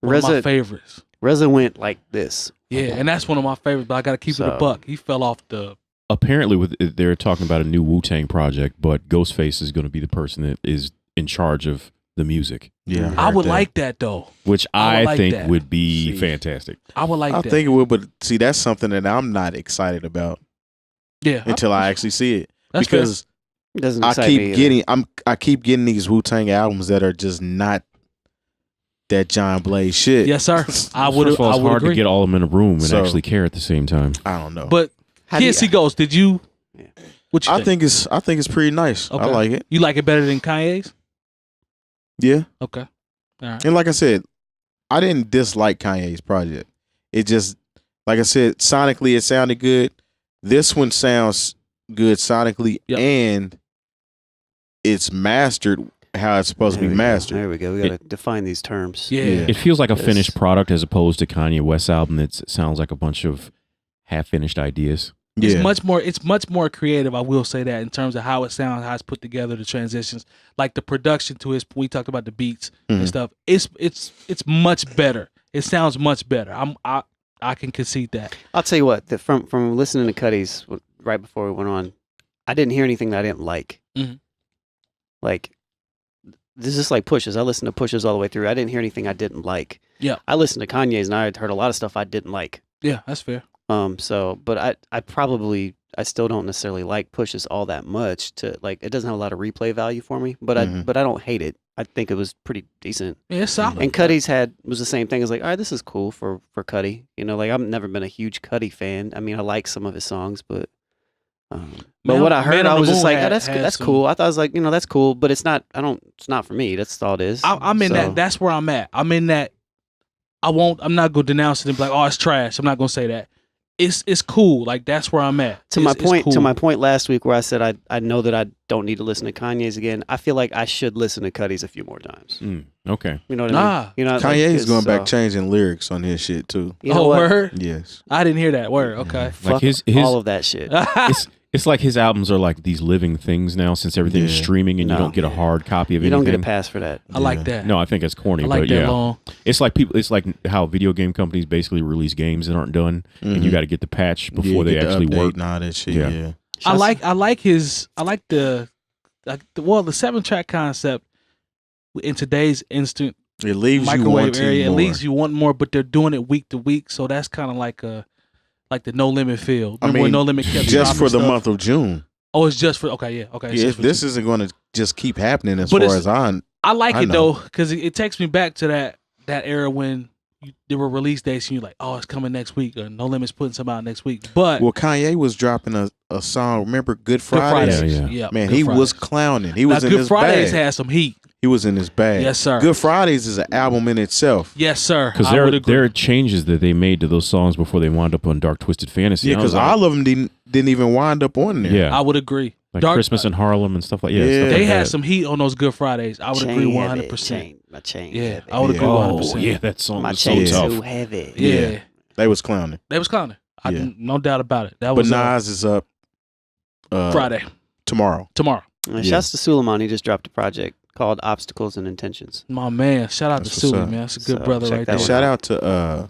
One of my favorites. RZA went like this. Yeah, and that's one of my favorites. But I got to keep it a buck. He fell off the. Apparently, they're talking about a new Wu-Tang project, but Ghostface is going to be the person that is in charge of the music. Yeah, I would like that though. Which I think would be See. fantastic. I would like I that. think it would, but see, that's something that I'm not excited about Yeah, until I actually see it. That's Because It doesn't I excite me keep either. I keep getting these Wu-Tang albums that are just not that John Blaze shit. yes, sir. I would. First of all, I it's would hard agree. to get all of them in a room and So- actually care at the same time. I don't know, But How do Here you- He Goes. Did you? Yeah. What you I think it's pretty nice. Okay. I like it. You like it better than Kanye's? Yeah, Okay. All right. and like I said, I didn't dislike Kanye's project. It just, like I said, sonically it sounded good. This one sounds good sonically, Yep. and it's mastered how it's supposed to be mastered. There we go. We got to define these terms. Yeah. Yeah. It feels like a Yes. finished product as opposed to Kanye West's album that sounds like a bunch of half-finished ideas. It's Yeah. much more creative. I will say that in terms of how it sounds, how it's put together, the transitions, like the production to his. We talked about the beats and Mhm. stuff. It's much better. It sounds much better. I can concede that. I'll tell you what. From listening to Cudi's right before we went on, I didn't hear anything that I didn't like. Mhm. Like this is like Pushes. I listened to Pushes all the way through. I didn't hear anything I didn't like. Yeah. I listened to Kanye's and I heard a lot of stuff I didn't like. Yeah, that's fair. So, but I still don't necessarily like Pushes all that much. To like, it doesn't have a lot of replay value for me. But Mhm. I don't hate it. I think it was pretty decent. Yeah, it's solid. And Cudi's was the same thing. It's like, all right, this is cool for Cudi. You know, like I've never been a huge Cudi fan. I mean, I like some of his songs, but what I heard, Man I on was the just Moon like, oh, that's had that's some- cool. I thought I was like, that's cool, but it's not. It's not for me. That's all it is. I'm in So- that. That's where I'm at. I'm in that. I'm not gonna denounce it and be like, oh, it's trash. I'm not gonna say that. It's cool. Like that's where I'm at. To my It's point, cool. last week where I said I know that I don't need to listen to Kanye's again. I feel like I should listen to Cudi's a few more times. Okay. You know what I Nah. mean? You know, Kanye's going back so, changing lyrics on his shit too. you know Oh, what? word. Yes. I didn't hear that word. Okay. Like Fuck his all of that shit. it's like his albums are like these living things now since everything's Yeah. streaming and you No. don't get a hard copy of You anything. don't get a pass for that. I like that. No, I think it's corny, I like but that yeah. long. It's like it's like how video game companies basically release games that aren't done and you got to get the patch before they get the actually update work. and all that shit. Yeah. Yeah. I like the 7-track concept in today's instant It leaves you microwave wanting area. It more. leaves you wanting more, but they're doing it week to week, so that's kind of like the No Limit feel. Remember when No Limit kept just dropping for the stuff? month of June. Oh, it's just for okay, yeah, okay. it's Yeah, just for this isn't going to just keep happening as But far it's- as I I I it know. though because it takes me back to that era when there were release dates and you're like, oh, it's coming next week, or No Limit's putting something out next week. But Well, Kanye was dropping a song. Remember Good Good Fridays? Fridays, Yeah. Man, Good he Fridays. was clowning. He Now, was in Good his Fridays bag. had some heat. He was in his bag. Yes, sir. Good Fridays is an album in itself. Yes, sir. Because I would agree. there are changes that they made to those songs before they wound up on Dark Twisted Fantasy. Yeah, And I was because like, all of them didn't even wind up on there. yeah, I would agree. like Dark- Christmas in Harlem and stuff like Yeah. stuff They like had that. some heat on those Good Fridays. I would agree Chain 100%. heavy, my chain. Yeah, heavy. I would agree Yeah. 100%. Oh yeah, that song My was so chain tough. too heavy. Yeah. They was clowning. They was clowning. Yeah. No doubt about it. That But was Nas is up Friday, tomorrow. tomorrow. Shouts to Suleiman. He just dropped a project called Obstacles and Intentions. My man, shout out That's to what's Sully, up. man. That's a good So, brother check right that there. one Shout out to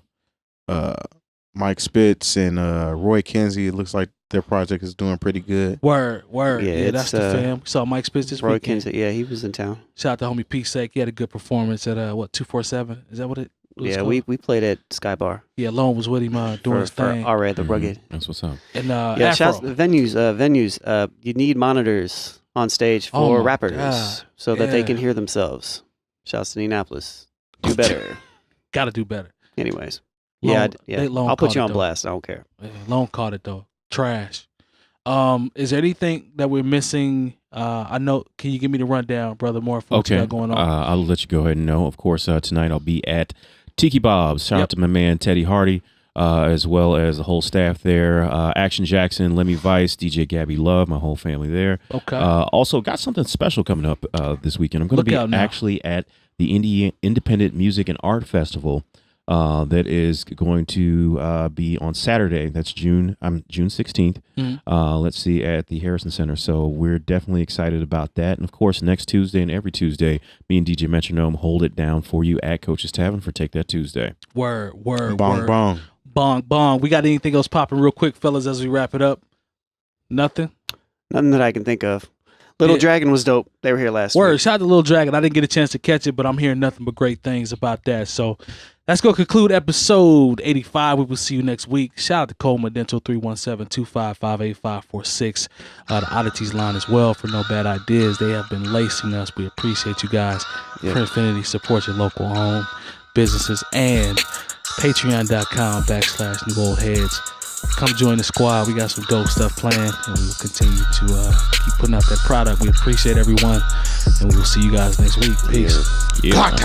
Mike Spitz and Roy Kinsey. It looks like their project is doing pretty good. Word. Yeah, Yeah, that's it's, the fam. We saw Mike Spitz this Roy weekend. Kinsey, yeah, he was in town. Shout out to homie Peace Sake. He had a good performance at 247. Is that what it was? Yeah, called? we played at Sky Bar Yeah, Lone was with him doing his for thing. Alright the Mhm. Rugged. That's what's up. And Yeah, Afro. shouts venues. You need monitors on stage Oh for my rappers God. so that they Yeah. can hear themselves. Shouts to Indianapolis. Do better. Gotta do better. Anyways, Lone- yeah. Lone I'll put caught you it, on though. blast. I don't care. Yeah, Lone caught it though. Trash. Is there anything that we're missing? I know. Can you give me the rundown, brother? More for what you Okay, got going on. I'll let you go ahead and know. Of course, tonight I'll be at Tiki Bob's. Shout Yep. out to my man Teddy Hardy, as well as the whole staff there. Action Jackson, Lemmy Vice, DJ Gabby Love, my whole family there. Okay. Also, got something special coming up this weekend. I'm going to Look be out now. actually at the Independent Music and Art Festival that is going to be on Saturday. That's June 16th. Let's see, at the Harrison Center. So we're definitely excited about that. And of course, next Tuesday and every Tuesday, me and DJ Metronome hold it down for you at Coach's Tavern for Take That Tuesday. Word. Bong. We got anything else popping real quick, fellas, as we wrap it up? Nothing that I can think of. Little Dragon was dope. They were here last week. Shout out to Little Dragon. I didn't get a chance to catch it, but I'm hearing nothing but great things about that. So that's going to conclude episode 85. We will see you next week. Shout out to Coleman Dental, 317-255-8546. The Oddities line as well for No Bad Ideas. They have been lacing us. We appreciate you guys. Printfinity, support your local home businesses, and patreon.com/New Old Heads. Come join the squad. We got some dope stuff planned, and we will continue to keep putting out that product. We appreciate everyone, and we will see you guys next week. Peace. Yeah.